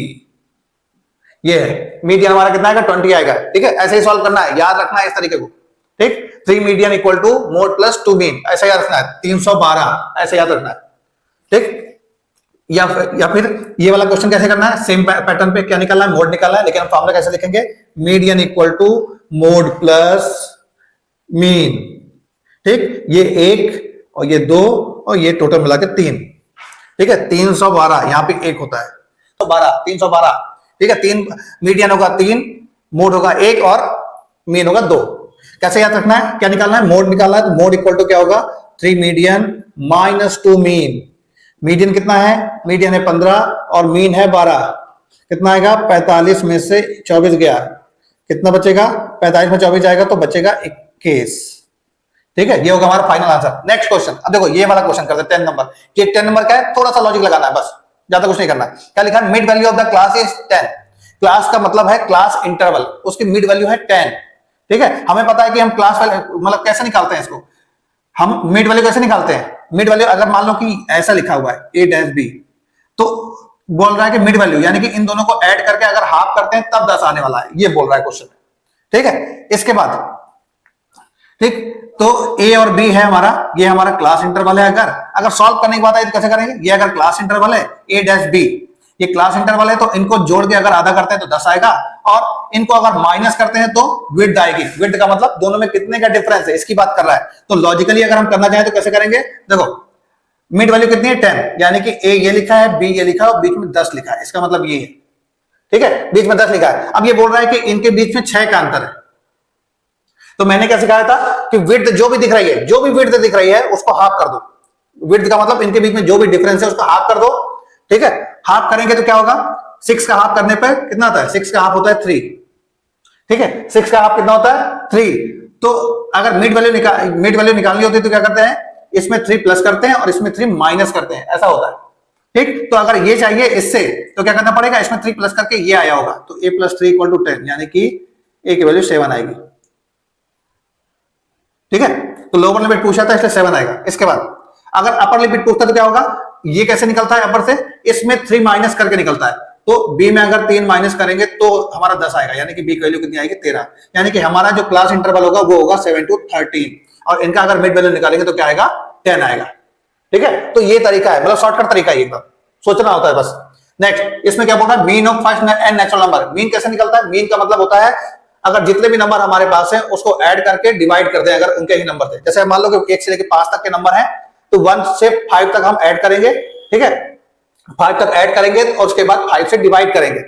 ये है मीडियन हमारा कितना आएगा 20 आएगा, ठीक है। ऐसे ही सॉल्व करना है, याद रखना है इस तरीके को, ठीक। 3 median equal to mode plus 2 mean, ऐसा याद रखना है। 312 ऐसे याद रखना है, ठीक। या फिर ये वाला क्वेश्चन कैसे करना है, सेम पैटर्न पे क्या निकालना है, मोड निकालना है, लेकिन हम फॉर्मूला कैसे लिखेंगे, median equal to mode plus mean, ठीक। ये 1 और ये 2 और ये टोटल मिला के 3, ठीक है। 312 यहां पे 1 होता है, 312, ठीक है। तीन मीडियन होगा 3, मोड होगा 1 और मीन होगा 2। कैसे याद रखना है, क्या निकालना है, मोड निकालना है। तो मोड इक्वल टू क्या होगा, 3 मीडियन माइनस 2 मीन। मीडियन कितना है, मीडियन है 15 और मीन है 12। कितना आएगा, 45 में से 24 गया, कितना बचेगा, 45 में 24 जाएगा तो बचेगा 21। ठीक है, ये होगा हमारा फाइनल आंसर। नेक्स्ट क्वेश्चन, अब देखो ये वाला क्वेश्चन करते हैं 10 नंबर। ये 10 नंबर का है, थोड़ा सा लॉजिक लगाना है बस, ज्यादा कुछ नहीं करना। क्या लिखा है, mid value of the class is 10। Class का मतलब है क्लास इंटरवल, उसकी मिड वैल्यू है 10। ठीक है, हमें पता है कि हम क्लास वैल्यू मतलब कैसे निकालते हैं इसको, हम मिड वैल्यू कैसे निकालते हैं। मिड वैल्यू अगर मान लो कि ऐसा लिखा हुआ है a डैश b, तो बोल रहा है कि मिड वैल्यू यानी कि इन दोनों को ऐड करके अगर हाफ करते हैं तब 10 आने वाला है, ये बोल रहा है क्वेश्चन। ठीक है, इसके बाद ठीक, तो a और b है हमारा, ये हमारा क्लास इंटरवल है। अगर सॉल्व करने की बात आई तो कैसे करेंगे, ये अगर क्लास इंटरवल है a डैश b, ये क्लास इंटरवल है, तो इनको जोड़ के अगर आधा करते हैं तो 10 आएगा, और इनको अगर माइनस करते हैं तो विड्थ आएगी। विड्थ का मतलब दोनों में कितने का डिफरेंस है, इसकी बात कर रहा है। तो लॉजिकली अगर हम करना चाहें तो कैसे करेंगे, देखो मिड वैल्यू कितनी है 10, यानी कि a ये लिखा है, b ये लिखा है और बीच में 10 लिखा है, इसका मतलब ये है। ठीक है, बीच में 10 लिखा है। अब ये बोल रहा है कि इनके बीच में 6 का अंतर है। तो मैंने क्या सिखाया था कि विड्थ जो भी दिख रही है, जो भी विड्थ दिख रही है उसको हाफ कर दो। विड्थ का मतलब इनके बीच में जो भी डिफरेंस है उसको हाफ कर दो। ठीक है, हाफ करेंगे तो क्या होगा, 6 का हाफ करने पर कितना होता है, 6 का हाफ होता है 3। ठीक है, 6 का हाफ कितना होता है 3। तो अगर मिड वैल्यू निकालनी होती है तो क्या करते हैं, इसमें 3 प्लस करते हैं और इसमें 3 माइनस करते हैं, ऐसा होता है। ठीक, तो अगर ये चाहिए इससे तो क्या करना पड़ेगा, इसमें 3 प्लस करके ये आया होगा, तो a प्लस 3 इक्वल टू 10, यानी कि a की वैल्यू 7 आएगी। ठीक है, तो लोअर लिमिट पूछा था इसलिए 7 आएगा। इसके बाद अगर अपर लिमिट पूछता तो क्या होगा, ये कैसे निकलता है अपर से, इसमें 3 माइनस करके निकलता है। तो b में अगर 3 माइनस करेंगे तो हमारा 10 आएगा, यानी कि b की वैल्यू कितनी आएगी 13। यानी कि हमारा जो क्लास इंटरवल होगा वो होगा 7 to 13, और इनका अगर मिड वैल्यू निकालेंगे तो क्या आएगा 10 आएगा। ठीक है, तो ये तरीका है, मतलब शॉर्टकट तरीका है, एकदम सोचना होता है बस। नेक्स्ट, इसमें क्या बोल रहा है, mean of first and natural number. Mean कैसे निकलता है, मीन का मतलब होता है अगर जितने भी नंबर हमारे पास हैं उसको ऐड करके डिवाइड कर दें, अगर उनके ही नंबर थे। जैसे मान लो कि 1 से लेकर 5 तक के नंबर हैं, तो 1 से 5 तक हम ऐड करेंगे। ठीक है, 5 तक ऐड करेंगे और उसके बाद 5 से डिवाइड करेंगे।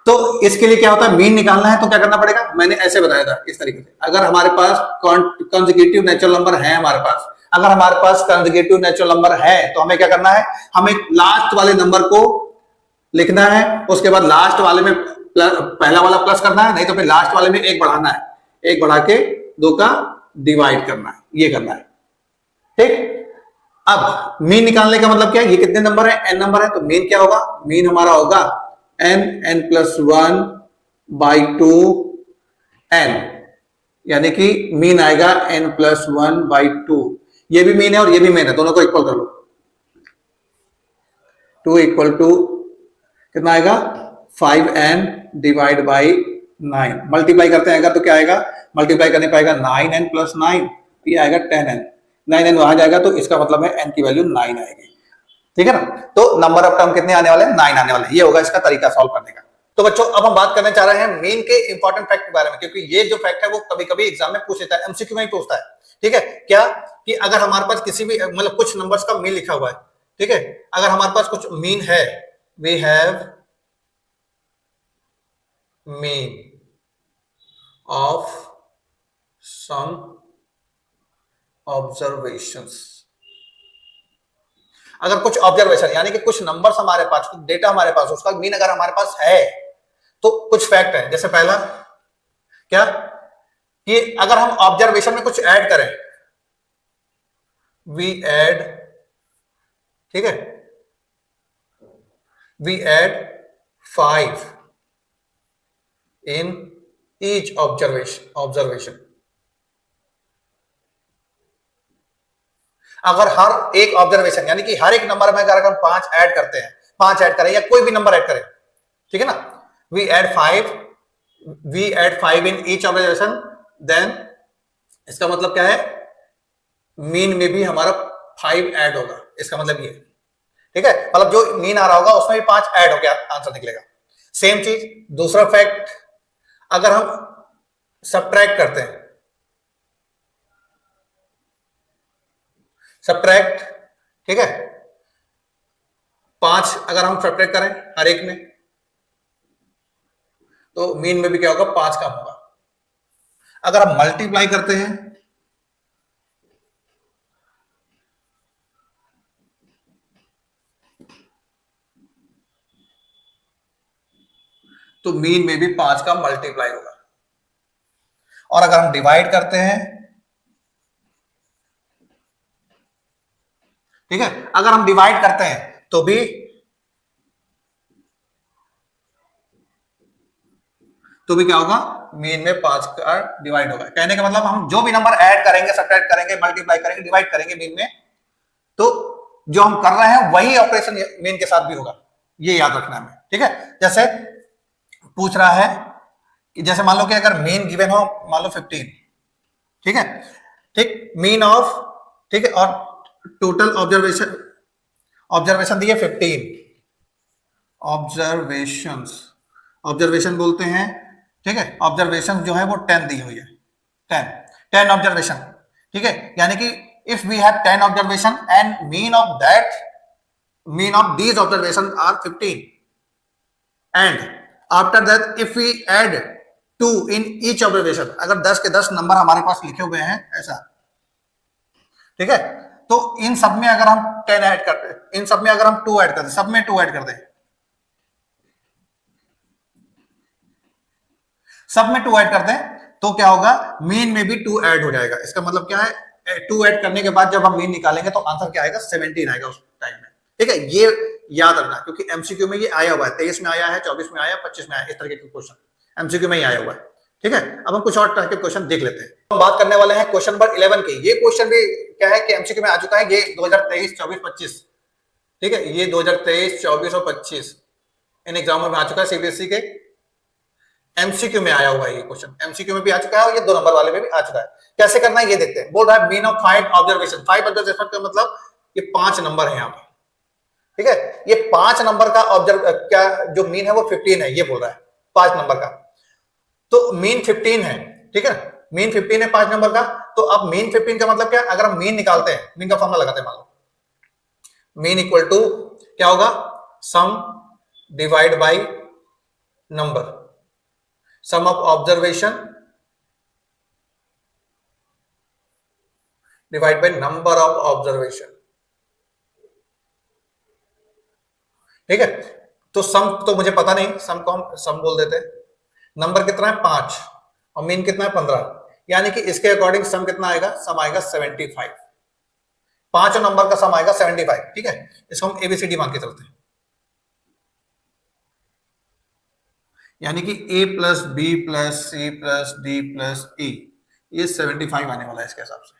तो इसके लिए क्या होता है, मीन निकालना है तो क्या करना पड़ेगा, मैंने ऐसे बताया था इस तरीके से। अगर हमारे पास कंसेक्यूटिव नेचुरल नंबर है हमारे पास, अगर हमारे पास कंसेक्यूटिव नेचुरल नंबर है तो हमें क्या करना है, हमें लास्ट वाले नंबर को लिखना है, उसके बाद लास्ट वाले में पहला वाला प्लस करना है, नहीं तो फिर लास्ट वाले में 1 बढ़ाना है, 1 बढ़ा के 2 का डिवाइड करना है, ये करना है। ठीक, अब मीन निकालने का मतलब क्या है, ये कितने नंबर है, n नंबर है, तो मीन क्या होगा, मीन हमारा होगा n प्लस 1 बाई 2 n, यानी कि मीन आएगा n प्लस 1 बाई 2। ये भी मीन है और ये भी मीन है, दोनों को इक्वल कर लो। 2 इक्वल टू कितना आएगा 5n डिवाइड बाई 9। मल्टीप्लाई करते हैं अगर तो क्या आएगा, मल्टीप्लाई करने पाएगा 9n प्लस 9, ये आएगा 10n। 9n वहां जाएगा तो इसका मतलब है n की वैल्यू 9 आएगी। ठीक है ना, तो नंबर ऑफ टर्म कितने आने वाले हैं, 9 आने वाले हैं। ये होगा इसका तरीका सॉल्व करने का। तो बच्चों अब हम बात करने जा रहे हैं मीन के इंपॉर्टेंट फैक्ट के बारे में, क्योंकि ये जो फैक्ट है वो कभी कभी एग्जाम में पूछ लेता है, एमसीक्यू में ही पूछता है। ठीक है, क्या कि अगर हमारे पास किसी भी मतलब कुछ नंबर्स का मीन लिखा हुआ है, ठीक है, अगर हमारे पास कुछ मीन है, we have mean of some observations. अगर कुछ ऑब्जर्वेशन यानी कि कुछ नंबर्स हमारे पास, कुछ डेटा हमारे पास, उसका मीन अगर हमारे पास है तो कुछ फैक्ट है। जैसे पहला क्या कि अगर हम ऑब्जर्वेशन में कुछ ऐड करें, वी ऐड, ठीक है, we add 5 in each observation. अगर हर एक ऑब्जर्वेशन यानी कि हर एक नंबर में अगर हम 5 ऐड करते हैं, 5 ऐड करें या कोई भी नंबर ऐड करें, ठीक है ना, we add 5 in each observation, then इसका मतलब क्या है, मीन में भी हमारा 5 ऐड होगा, इसका मतलब ये। ठीक है, मतलब जो मीन आ रहा होगा उसमें भी 5 ऐड हो गया, आंसर निकलेगा। सेम चीज दूसरा फैक्ट, अगर हम सब्ट्रैक्ट करते हैं, सब्ट्रैक्ट, ठीक है, 5 अगर हम सब्ट्रैक्ट करें हर एक में तो मीन में भी क्या होगा, 5 कम होगा। अगर हम मल्टीप्लाई करते हैं तो मीन में भी 5 का मल्टीप्लाई होगा। और अगर हम डिवाइड करते हैं, ठीक है, अगर हम डिवाइड करते हैं तो भी क्या होगा, मीन में 5 का डिवाइड होगा। कहने का मतलब हम जो भी नंबर ऐड करेंगे, सब्ट्रैक्ट करेंगे, मल्टीप्लाई करेंगे, डिवाइड करेंगे मीन में, तो जो हम कर रहे हैं वही ऑपरेशन मीन के साथ भी होगा, ये याद रखना है। ठीक है, जैसे पूछ रहा है कि जैसे मान लो कि अगर मीन गिवन हो मान लो 15, ठीक है, ठीक, मीन ऑफ, ठीक है, और टोटल ऑब्जर्वेशन दिए 15 ऑब्जर्वेशन बोलते हैं, ठीक है, ऑब्जर्वेशन जो है वो 10 दी हुई है, 10 ऑब्जर्वेशन, ठीक है, यानी कि if we have 10 observation and mean of these observation are 15 and after that if we add 2 in each observation, अगर 10 के 10 नंबर हमारे पास लिखे हुए हैं ऐसा, ठीक है, तो इन सब में अगर हम 10 ऐड करते हैं, इन सब में अगर हम 2 ऐड कर दें, सब में 2 ऐड कर दें, सब में 2 ऐड कर दें, तो क्या होगा, मीन में भी 2 ऐड हो जाएगा। इसका मतलब क्या है, 2 ऐड करने के बाद जब हम मीन निकालेंगे तो आंसर क्या आएगा, 17 आएगा उस टाइम में। ठीक है, ये याद रखना क्योंकि एमसीक्यू में ये आया हुआ है, 23 में आया है, 24 में आया, 25 में आया, इस तरह के क्वेश्चन एमसीक्यू में ही आया हुआ है। ठीक है, अब हम कुछ और तरह के क्वेश्चन देख लेते हैं। हम बात करने वाले हैं क्वेश्चन नंबर 11 की। ये क्वेश्चन भी क्या है कि एमसीक्यू में आ चुका है, ये 2023, 24, 25, ठीक है, ये 2023, 24 और 25 इन एग्जामों में आ चुका है, सीबीएसई के एमसीक्यू में आया हुआ है ये क्वेश्चन, एमसीक्यू में भी आ चुका है और ये 2 नंबर वाले में भी आ चुका है। कैसे करना है ये देखते हैं। बोल रहा है मीन ऑफ 5 ऑब्जर्वेशन, 5 ऑब्जर्वेशन का मतलब ये 5 नंबर है यहाँ पे, ठीक है, ये 5 नंबर का ऑब्जर्व क्या जो मीन है वो 15 है, ये बोल रहा है 5 नंबर का, तो मीन 15 है, ठीक है, मीन 15 है 5 नंबर का। तो अब मीन 15 का मतलब क्या, अगर हम मीन निकालते हैं, मीन का फॉर्मूला लगाते हैं, मान लो मीन इक्वल टू क्या होगा, sum divide by number, sum of observation divide by number of observation, ठीक है। तो सम तो मुझे पता नहीं, सम को हम सम बोल देते हैं। नंबर कितना है 5 और मीन कितना है 15, यानी कि इसके अकॉर्डिंग सम कितना आएगा, सम आएगा 75, 5 नंबर का सम आएगा 75, ठीक है। इसको हम एबीसीडी मान के चलते हैं, यानी कि a plus B plus C plus D plus E, ये 75 आने वाला है इसके हिसाब से।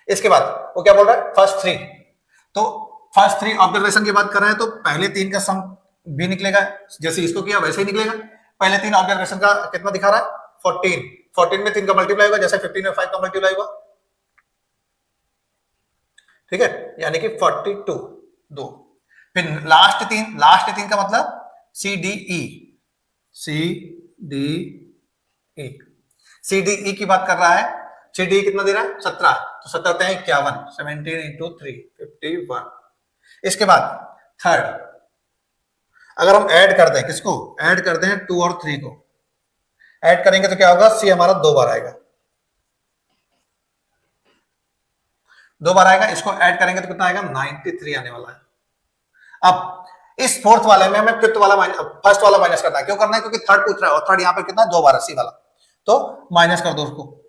इसके बाद वो क्या बोल रहा है, फर्स्ट 3, तो फर्स्ट 3 ऑब्जर्वेशन की बात कर रहे हैं तो पहले 3 का सम भी निकलेगा, जैसे इसको किया वैसे ही निकलेगा। पहले 3 ऑब्जर्वेशन का कितना दिखा रहा है 14, 14 में 3 का मल्टीप्लाई होगा, जैसे 15 में 5 का मल्टीप्लाई हुआ, ठीक है, यानी कि 42 2। फिर लास्ट 3 का मतलब C D E, C D E, C D E की बात कर रहा है। सी डी कितना दे रहा है 17, तो 17 51, 17 इंटू 3 51। इसके बाद थर्ड, अगर हम ऐड कर दें, किसको ऐड कर दें, 2 और 3 को ऐड करेंगे तो क्या होगा, सी हमारा 2 बार आएगा, 2 बार आएगा। इसको ऐड करेंगे तो कितना आएगा 93 आने वाला है। अब इस फोर्थ वाले में हमें फिफ्थ वाला फर्स्ट वाला माइनस करना है। क्यों करना है, क्योंकि थर्ड पूछ रहा है और थर्ड यहाँ पर कितना 2 बार, सी वाला, तो माइनस कर दो उसको।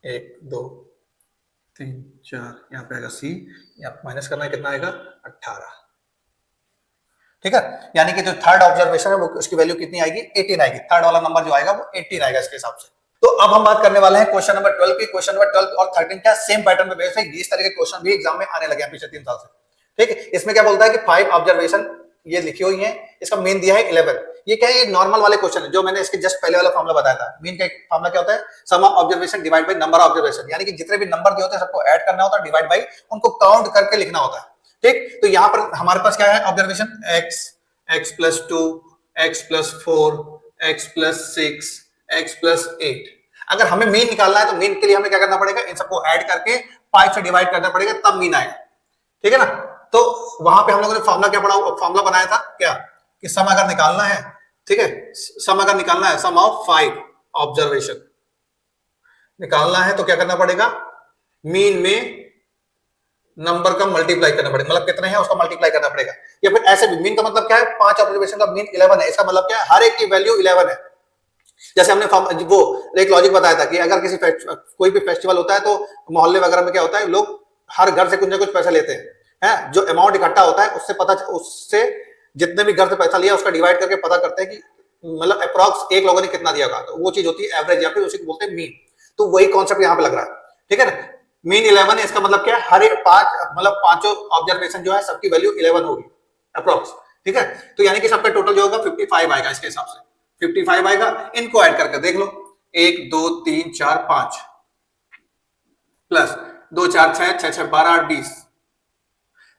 1 2 3 4, यहाँ पे आएगा सी, यहाँ माइनस करना है, कितना आएगा 18, ठीक है। यानी कि जो थर्ड ऑब्जर्वेशन है वो उसकी वैल्यू कितनी आएगी 18 आएगी, थर्ड वाला नंबर जो आएगा वो 18 आएगा इसके हिसाब से। तो अब हम बात करने वाले हैं क्वेश्चन नंबर 12 की। क्वेश्चन नंबर 12 और 13 क्या सेम पैटर्न पे बेस है, इस तरह के क्वेश्चन भी एग्जाम में आने लगे हैं पिछले 3 साल से, ठीक है। इसमें क्या बोलता है कि 5 ऑब्जर्वेशन ये लिखी हुई है, इसका मेन दिया है 11। ये क्या है, ये नॉर्मल वाले क्वेश्चन है जो मैंने इसके जस्ट पहले वाला फॉर्मूला बताया था। मीन का फॉर्मूला क्या होता है, sum of observation divide by number of observation, यानी कि जितने भी नंबर दिए होते हैं सबको ऐड करना होता है, डिवाइड बाय उनको काउंट करके लिखना होता है, ठीक। तो यहाँ पर हमारे पास क्या है observation, x plus 2, x plus 4, x plus 6, x plus 8। अगर हमें मीन निकालना है तो मीन के लिए हमें क्या करना पड़ेगा, इन सबको ऐड करके 5 से डिवाइड करना पड़ेगा, तब मीन आएगा। ठीक है ना। तो वहां पे हम लोगों ने फॉर्मूला क्या पढ़ा, फॉर्मूला बनाया था क्या, कि सम अगर निकालना है, ठीक है, सम अगर निकालना है, सम ऑफ 5 ऑब्जर्वेशन निकालना है तो क्या करना पड़ेगा, मीन में नंबर का मल्टीप्लाई करना पड़ेगा, मतलब कितने हैं उसका मल्टीप्लाई करना पड़ेगा। या फिर ऐसे भी मीन का मतलब क्या है, 5 ऑब्जर्वेशन का मीन 11 है, इसका मतलब क्या है, हर एक की वैल्यू 11 है। जैसे हमने वो एक लॉजिक बताया था कि अगर किसी कोई भी फेस्टिवल होता है तो मोहल्ले वगैरह में क्या होता है, लोग हर घर से कुछ ना कुछ पैसा लेते हैं, जो अमाउंट इकट्ठा होता है उससे जितने भी घर से पैसा लिया उसका डिवाइड करके पता करते हैं कि मतलब अप्रॉक्स एक लोगों ने कितना दिया होगा, तो वो चीज होती है एवरेज, या फिर उसी को बोलते हैं मीन। तो वही कॉन्सेप्ट यहाँ पे लग रहा है। ठीक है ना, मीन 11 है, इसका मतलब क्या है, हर एक पांचों ऑब्जर्वेशन जो है सबकी वैल्यू 11 होगी अप्रॉक्स। ठीक है, तो यानी कि सबका टोटल जो होगा 55 आएगा, इसके हिसाब से 55 आएगा। इनको ऐड करके देख लो, 1 2 3 4 5 प्लस 2 4 6 6 6 12 8 20।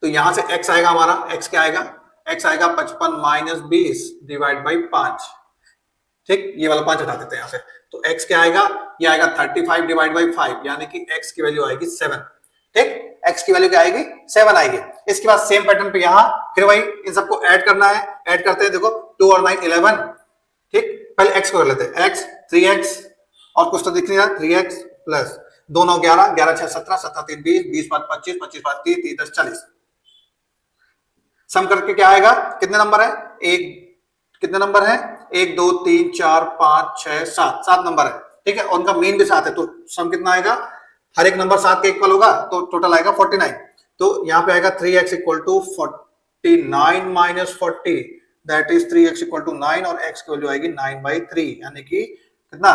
तो यहां से x आएगा हमारा, x क्या आएगा, x आएगा 55 माइनस 20 डिवाइड बाई 5। ठीक, ये वाला 5 हटा देते हैं यहां से, तो x क्या आएगा, ये आएगा 35 डिवाइड बाई 5, यानी कि x की वैल्यू आएगी 7। ठीक, x की वैल्यू क्या आएगी, 7 आएगी। इसके बाद सेम पैटर्न पे यहां फिर वही इन सबको ऐड करना है, ऐड करते हैं, देखो 2 और 9 11। ठीक, पहले x को कर लेते हैं, x 3x और कुछ तो दिख नहीं रहा, 3x प्लस 2 9 11 11 6 17 17 3 20 20 5 25 25 5 30 30 10 40। सम करके क्या आएगा, कितने नंबर है, कितने नंबर है, 1 2 3 4 5 6 7, 7 नंबर है। ठीक है, उनका मीन भी 7 है, तो सम कितना आएगा, हर एक नंबर 7 के इक्वल होगा, तो टोटल आएगा 49। तो यहाँ पे आएगा 3x equal to 49 minus 40, that is 3x equal to 9, और x की वैल्यू आएगी 9/3, यानी कि कितना,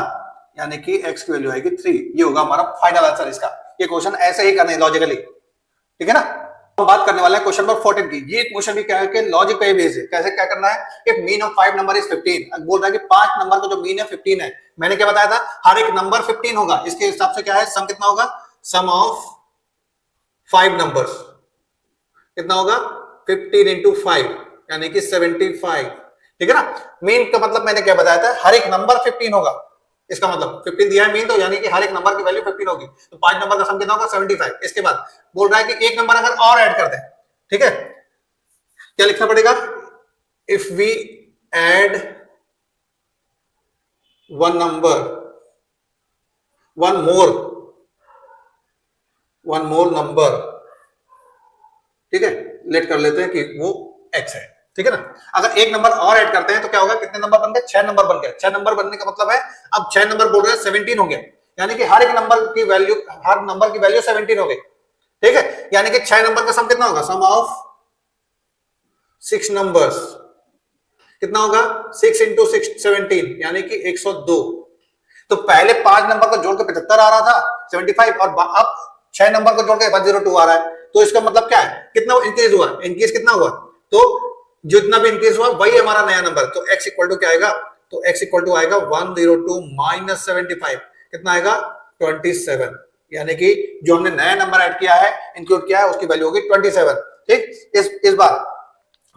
यानी कि x की वैल्यू आएगी 3। ये होगा हमारा फाइनल आंसर इसका। ये क्वेश्चन ऐसे ही करना है लॉजिकली। ठीक है ना, हम बात करने वाले हैं क्वेश्चन नंबर 14 की। ये क्वेश्चन भी क्या है कि लॉजिक पे बेस्ड है। कैसे क्या करना है, if mean of 5 number is 15, बोल रहा है कि 5 नंबर का जो मीन है 15 है। मैंने क्या बताया था, हर एक नंबर 15 होगा, इसके हिसाब से क्या है, सम कितना होगा, सम ऑफ 5 नंबर्स कितना होगा, 15 इंटू 5, यानी कि 75। ठीक है ना, मीन का मतलब मैंने क्या बताया था, हर एक नंबर 15 होगा, इसका मतलब 15 दिया है मीन, तो यानी कि हर एक नंबर की वैल्यू 15 होगी, तो 5 नंबर का सम कितना होगा, 75। इसके बाद बोल रहा है कि एक नंबर अगर और ऐड कर दें, ठीक है, क्या लिखना पड़ेगा, if we add one number, one more number, ठीक है, लेट कर लेते हैं कि वो x है। ठीक है ना, अगर एक नंबर और ऐड करते हैं तो क्या होगा, कितने नंबर बन गए, 6 नंबर बन गए। 6 नंबर बनने का मतलब है अब 6 नंबर बोल रहे हैं 17 हो गया, यानी कि हर एक नंबर की वैल्यू, हर नंबर की वैल्यू 17 हो गई। ठीक है, यानी कि 6 नंबर का सम कितना होगा, सम ऑफ 6 नंबर्स कितना होगा, 6 इंटू 6 17, यानी कि 102। तो पहले 5 नंबर को जोड़ के 75 आ रहा था 75, और अब 6 नंबर को जोड़ के 102 आ रहा है। तो इसका मतलब क्या है, कितना इंक्रीज हुआ, इंक्रीज कितना हुआ, तो जितना भी इंक्रीज हुआ वही हमारा नया नंबर। तो x इक्वल टू क्या आएगा, तो x इक्वल टू आएगा 102 माइनस 75, कितना आएगा 27, यानी कि जो हमने नया नंबर ऐड किया है, इंक्लूड किया है, उसकी वैल्यू होगी 27। ठीक, इस बार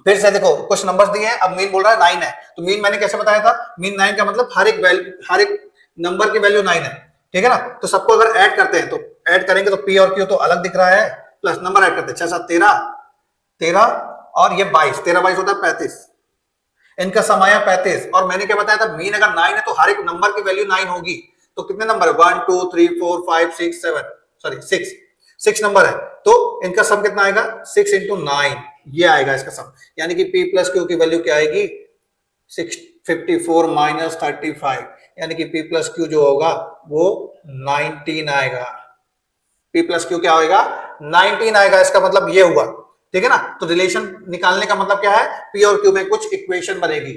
फिर से देखो कुछ नंबर्स दिए हैं, अब मीन बोल रहा है 9 है, तो मीन मैंने कैसे बताया था, मीन 9 का मतलब हर एक नंबर की वैल्यू 9 है। ठीक है ना, तो सबको अगर ऐड करते हैं, तो ऐड करेंगे तो p और q तो अलग दिख रहा है, प्लस नंबर ऐड करते हैं, 6 7 13 और ये 22, 13 22 होता है 35, इनका सम आया 35। और मैंने क्या बताया था, मीन अगर 9 है तो हर एक नंबर की वैल्यू 9 होगी। तो कितने नंबर है, 1 2 3 4 5 6 7, सॉरी 6 नंबर है, तो इनका सम कितना आएगा, 6 इंटू 9, ये आएगा इसका सम, यानी कि p प्लस क्यू की वैल्यू क्या आएगी, 654 माइनस 35, यानी कि p प्लस क्यू जो होगा वो 19 आएगा। p प्लस क्यू क्या होगा, 19 आएगा, इसका मतलब ये हुआ। ठीक है ना, तो रिलेशन निकालने का मतलब क्या है, p और q में कुछ इक्वेशन बनेगी।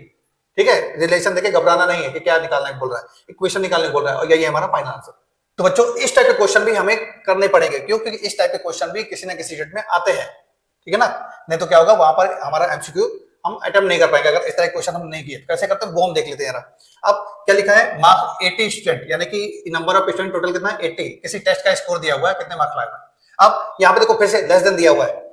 ठीक है, रिलेशन देखे घबराना नहीं है कि क्या निकालने बोल रहा है, इक्वेशन निकालने बोल रहा है, और यही हमारा फाइनल आंसर। तो बच्चों इस टाइप के क्वेश्चन भी हमें करने पड़ेंगे, क्यों, क्योंकि इस टाइप के क्वेश्चन भी किसी ना किसी सेट में आते हैं। ठीक है ना, नहीं तो क्या होगा, वहां पर हमारा एमसीक्यू हम अटेम्प्ट नहीं कर पाएंगे अगर इस तरह के क्वेश्चन हम नहीं किए। कैसे करते हैं वो हम देख लेते हैं यार। अब क्या लिखा है, मार्क्स 80 स्टूडेंट, यानी कि नंबर ऑफ स्टूडेंट टोटल कितना है 80, किसी टेस्ट का स्कोर दिया हुआ है, कितने मार्क्स लाए हुए। अब यहाँ पे देखो फिर से लेस देन दिया हुआ है।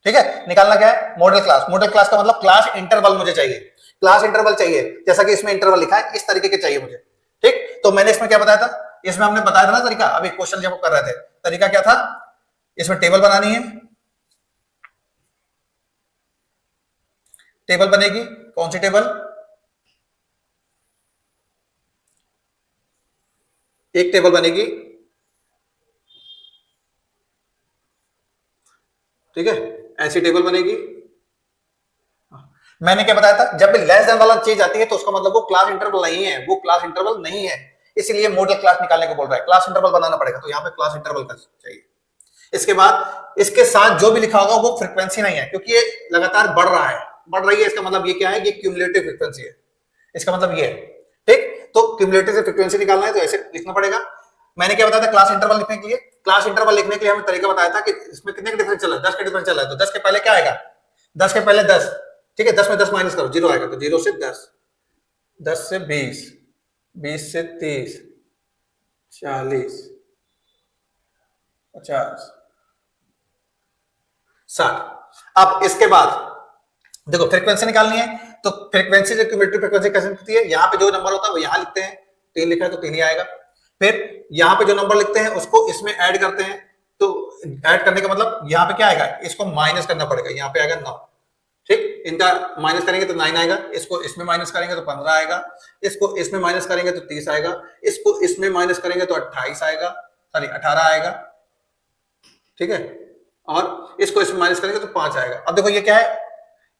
ठीक है, निकालना क्या है, मॉडल क्लास। मॉडल क्लास का मतलब क्लास इंटरवल मुझे चाहिए, क्लास इंटरवल चाहिए, जैसा कि इसमें इंटरवल लिखा है इस तरीके के चाहिए मुझे। ठीक, तो मैंने इसमें क्या बताया था, इसमें हमने बताया था ना तरीका, अभी क्वेश्चन जब कर रहे थे, तरीका क्या था, इसमें टेबल बनानी है, टेबल बनेगी, कौन सी टेबल, एक टेबल बनेगी, ठीक है, ऐसी टेबल बनेगी। मैंने क्या बताया था, जब भी लेस देन वाला चीज आती है तो उसका मतलब वो क्लास इंटरवल नहीं है, वो क्लास इंटरवल नहीं है, इसलिए मॉडल क्लास निकालने को बोल रहा है, क्लास इंटरवल बनाना पड़ेगा, तो यहाँ पे क्लास इंटरवल का चाहिए। इसके बाद इसके साथ जो भी लिखा होगा वो फ्रीक्वेंसी नहीं है, क्योंकि ये लगातार बढ़ रहा है, बढ़ रही है, इसका मतलब ये क्या है, ये क्यूमुलेटिव फ्रीक्वेंसी है, इसका मतलब ये है, ठीक। तो क्यूमुलेटिव से फ्रीक्वेंसी निकालना है तो ऐसे लिखना पड़ेगा। मैंने क्या बताया था क्लास इंटरवल लिखने के लिए, क्लास इंटरवल लिखने के लिए हमें तरीका बताया था कि इसमें कितने का डिफरेंस चला है, 10 का डिफरेंस चला है, तो 10 के पहले क्या आएगा, 10 के पहले 10, ठीक है, 10 में 10 माइनस करो, 0 आएगा, तो 0 से 10, 10 से 20, 20 से 30, 40, 50, 60। अब इसके बाद देखो फ्रीक्वेंसी निकालनी है, तो फ्रीक्वेंसी जो क्यूमुलेटिव फ्रीक्वेंसी कैसे निकलती है, यहाँ पे जो नंबर होता है वो यहाँ लिखते हैं, 3 लिखा है तो 3 ही आएगा, फिर यहाँ पे जो नंबर लिखते हैं उसको इसमें ऐड करते हैं, तो ऐड करने का मतलब यहाँ पे क्या आएगा, इसको माइनस करना पड़ेगा, यहाँ पे आएगा 9, ठीक, इनका माइनस करेंगे तो 9 आएगा, इसको इसमें माइनस करेंगे तो 15 आएगा, इसको इसमें माइनस करेंगे तो 30 आएगा, इसको इसमें माइनस करेंगे तो 28 आएगा, सॉरी 18 आएगा, ठीक है, और इसको इसमें माइनस करेंगे तो 5 आएगा। अब देखो ये क्या है,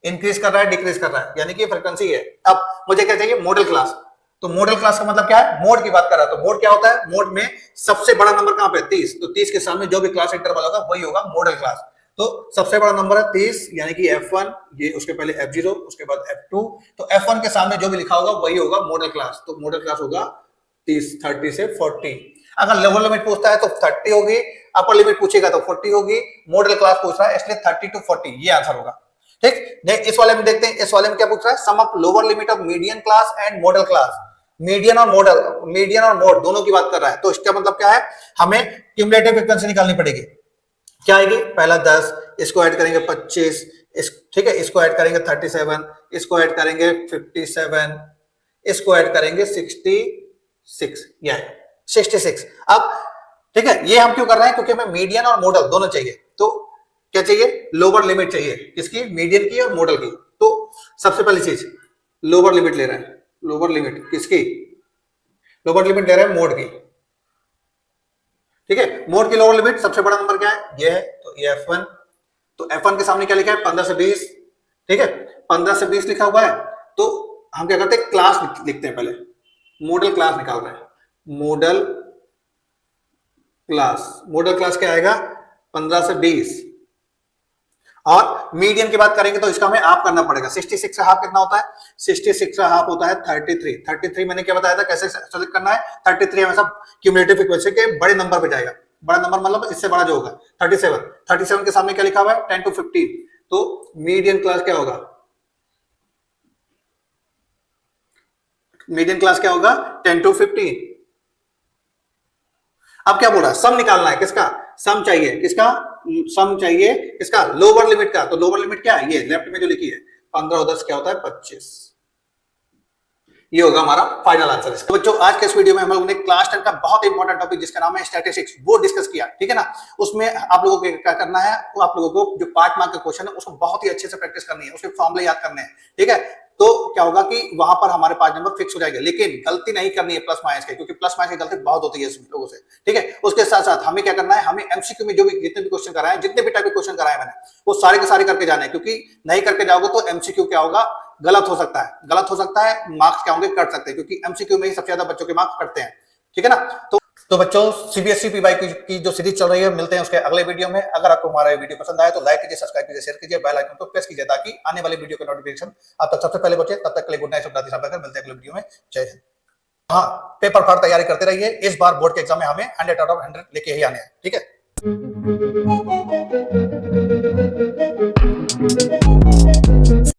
इंक्रीज कर रहा है, डिक्रीज कर रहा है, यानी कि फ्रीक्वेंसी है। अब मुझे क्या चाहिए, मॉडल क्लास, तो मॉडल क्लास का मतलब क्या है, मोड की बात कर रहा है, तो मोड क्या होता है, मोड में सबसे बड़ा नंबर कहां पे, 30, तो 30 के सामने जो भी क्लास इंटरवल होगा वही होगा मॉडल क्लास, तो सबसे बड़ा नंबर है 30, यानी कि F1, ये उसके पहले F0, उसके बाद F2, तो F1 के सामने जो भी लिखा होगा वही होगा मॉडल क्लास, तो मॉडल क्लास होगा 30, 30 से 40। अगर लोअर लिमिट पूछता है तो 30 होगी, अपर लिमिट पूछेगा तो 40 होगी, मॉडल क्लास पूछ रहा है इसलिए 30 to 40 ये आंसर होगा, ठीक। इस वाले में देखते हैं, इस वाले में क्या पूछ रहा है, sum of lower limit of median class and model class, median और मॉडल, मीडियन और मोड दोनों की बात कर रहा है, तो इसका मतलब क्या है, हमें क्यूमुलेटिव फ्रीक्वेंसी निकालनी पड़ेगी, क्या आएगी, पहला 10, इसको ऐड करेंगे 25, इस ठीक है, इसको ऐड करेंगे 37, इसको ऐड करेंगे 57, इसको ऐड करेंगे 66, ये है 66। अब ठीक है, ये हम क्यों कर रहे हैं, क्योंकि हमें मीडियन और मॉडल दोनों चाहिए, तो क्या चाहिए, लोअर लिमिट चाहिए, किसकी, मीडियन की और मॉडल की, तो सबसे पहली चीज लोअर लिमिट ले रहे हैं, लोअर लिमिट किसकी, लोअर लिमिट ले रहे हैं मोड की, ठीक है, मोड की लोअर लिमिट सबसे बड़ा नंबर क्या है, ये है, तो ये F1, तो F1 के सामने क्या लिखा है, 15 से 20, ठीक है, 15 से 20 लिखा हुआ है, तो हम क्या करते हैं, क्लास लिखते हैं, पहले मॉडल क्लास निकाल रहे हैं, मॉडल क्लास, मॉडल क्लास क्या आएगा, 15 से 20, और मीडियन की बात करेंगे तो इसका हमें हाफ करना पड़ेगा, 66 का हाफ कितना होता है, 66 का हाफ होता है 33, 33 मैंने क्या बताया था कैसे सेलेक्ट करना है, 33 हमेशा क्यूमुलेटिव फ्रीक्वेंसी के बड़े नंबर पे जाएगा, बड़ा नंबर मतलब इससे बड़ा जो होगा, 37, 37 के सामने क्या लिखा हुआ है, 10 to 15, तो मीडियन क्लास क्या होगा, मीडियन क्लास क्या होगा, 10 to 15। अब क्या बोल रहा है, सम निकालना है, किसका सम चाहिए, किसका सम चाहिए, किसका, लोअर लिमिट का, तो लोअर लिमिट क्या है, ये लेफ्ट में जो लिखी है 15 और 10 क्या होता है 25, ये होगा हमारा फाइनल आंसर। तो बच्चों आज के इस वीडियो में हम लोगों ने क्लास 10 का बहुत इंपॉर्टेंट टॉपिक जिसका नाम है स्टैटिस्टिक्स वो डिस्कस किया, ठीक है ना। उसमें आप लोगों को क्या करना है, वो आप लोगों को जो 5 मार्क का क्वेश्चन है उसको बहुत ही अच्छे से प्रैक्टिस करनी है, उसके फॉर्मूले याद करने हैं, ठीक है। तो क्या होगा कि वहां पर हमारे 5 नंबर फिक्स हो जाएंगे, लेकिन गलती नहीं करनी है प्लस माइनस के, क्योंकि प्लस माइनस की गलती बहुत होती है लोगों से, ठीक है। उसके साथ साथ हमें क्या करना है, हमें एमसीक्यू में जो भी जितने भी क्वेश्चन कराए, जितने भी टाइप के क्वेश्चन कराए मैंने, वो सारे के सारे करके जाने हैं, क्योंकि नहीं करके जाओगे तो एमसीक्यू क्या होगा, गलत हो सकता है, गलत हो सकता है, मार्क्स क्या होंगे, कट सकते हैं, क्योंकि एमसीक्यू में ही सबसे ज्यादा बच्चों के मार्क्स कटते हैं, ठीक है ना। तो बच्चों सीबीएसई पीवाई की जो सीरीज चल रही है, मिलते हैं उसके अगले वीडियो में। अगर आपको हमारा वीडियो पसंद आए तो लाइक कीजिए, सब्सक्राइब कीजिए, शेयर कीजिए, बेल आइकन को प्रेस कीजिए ताकि आने वाले वीडियो का नोटिफिकेशन आप तक सबसे पहले पहुंचे। तब तक के लिए गुड नाइट, मिलते हैं अगले वीडियो में। जय हिंद। हाँ, पेपर फाड़ तैयारी करते रहिए, इस बार बोर्ड के एग्जाम में हमें 100 आउट ऑफ 100 लेके ही आने हैं, ठीक है।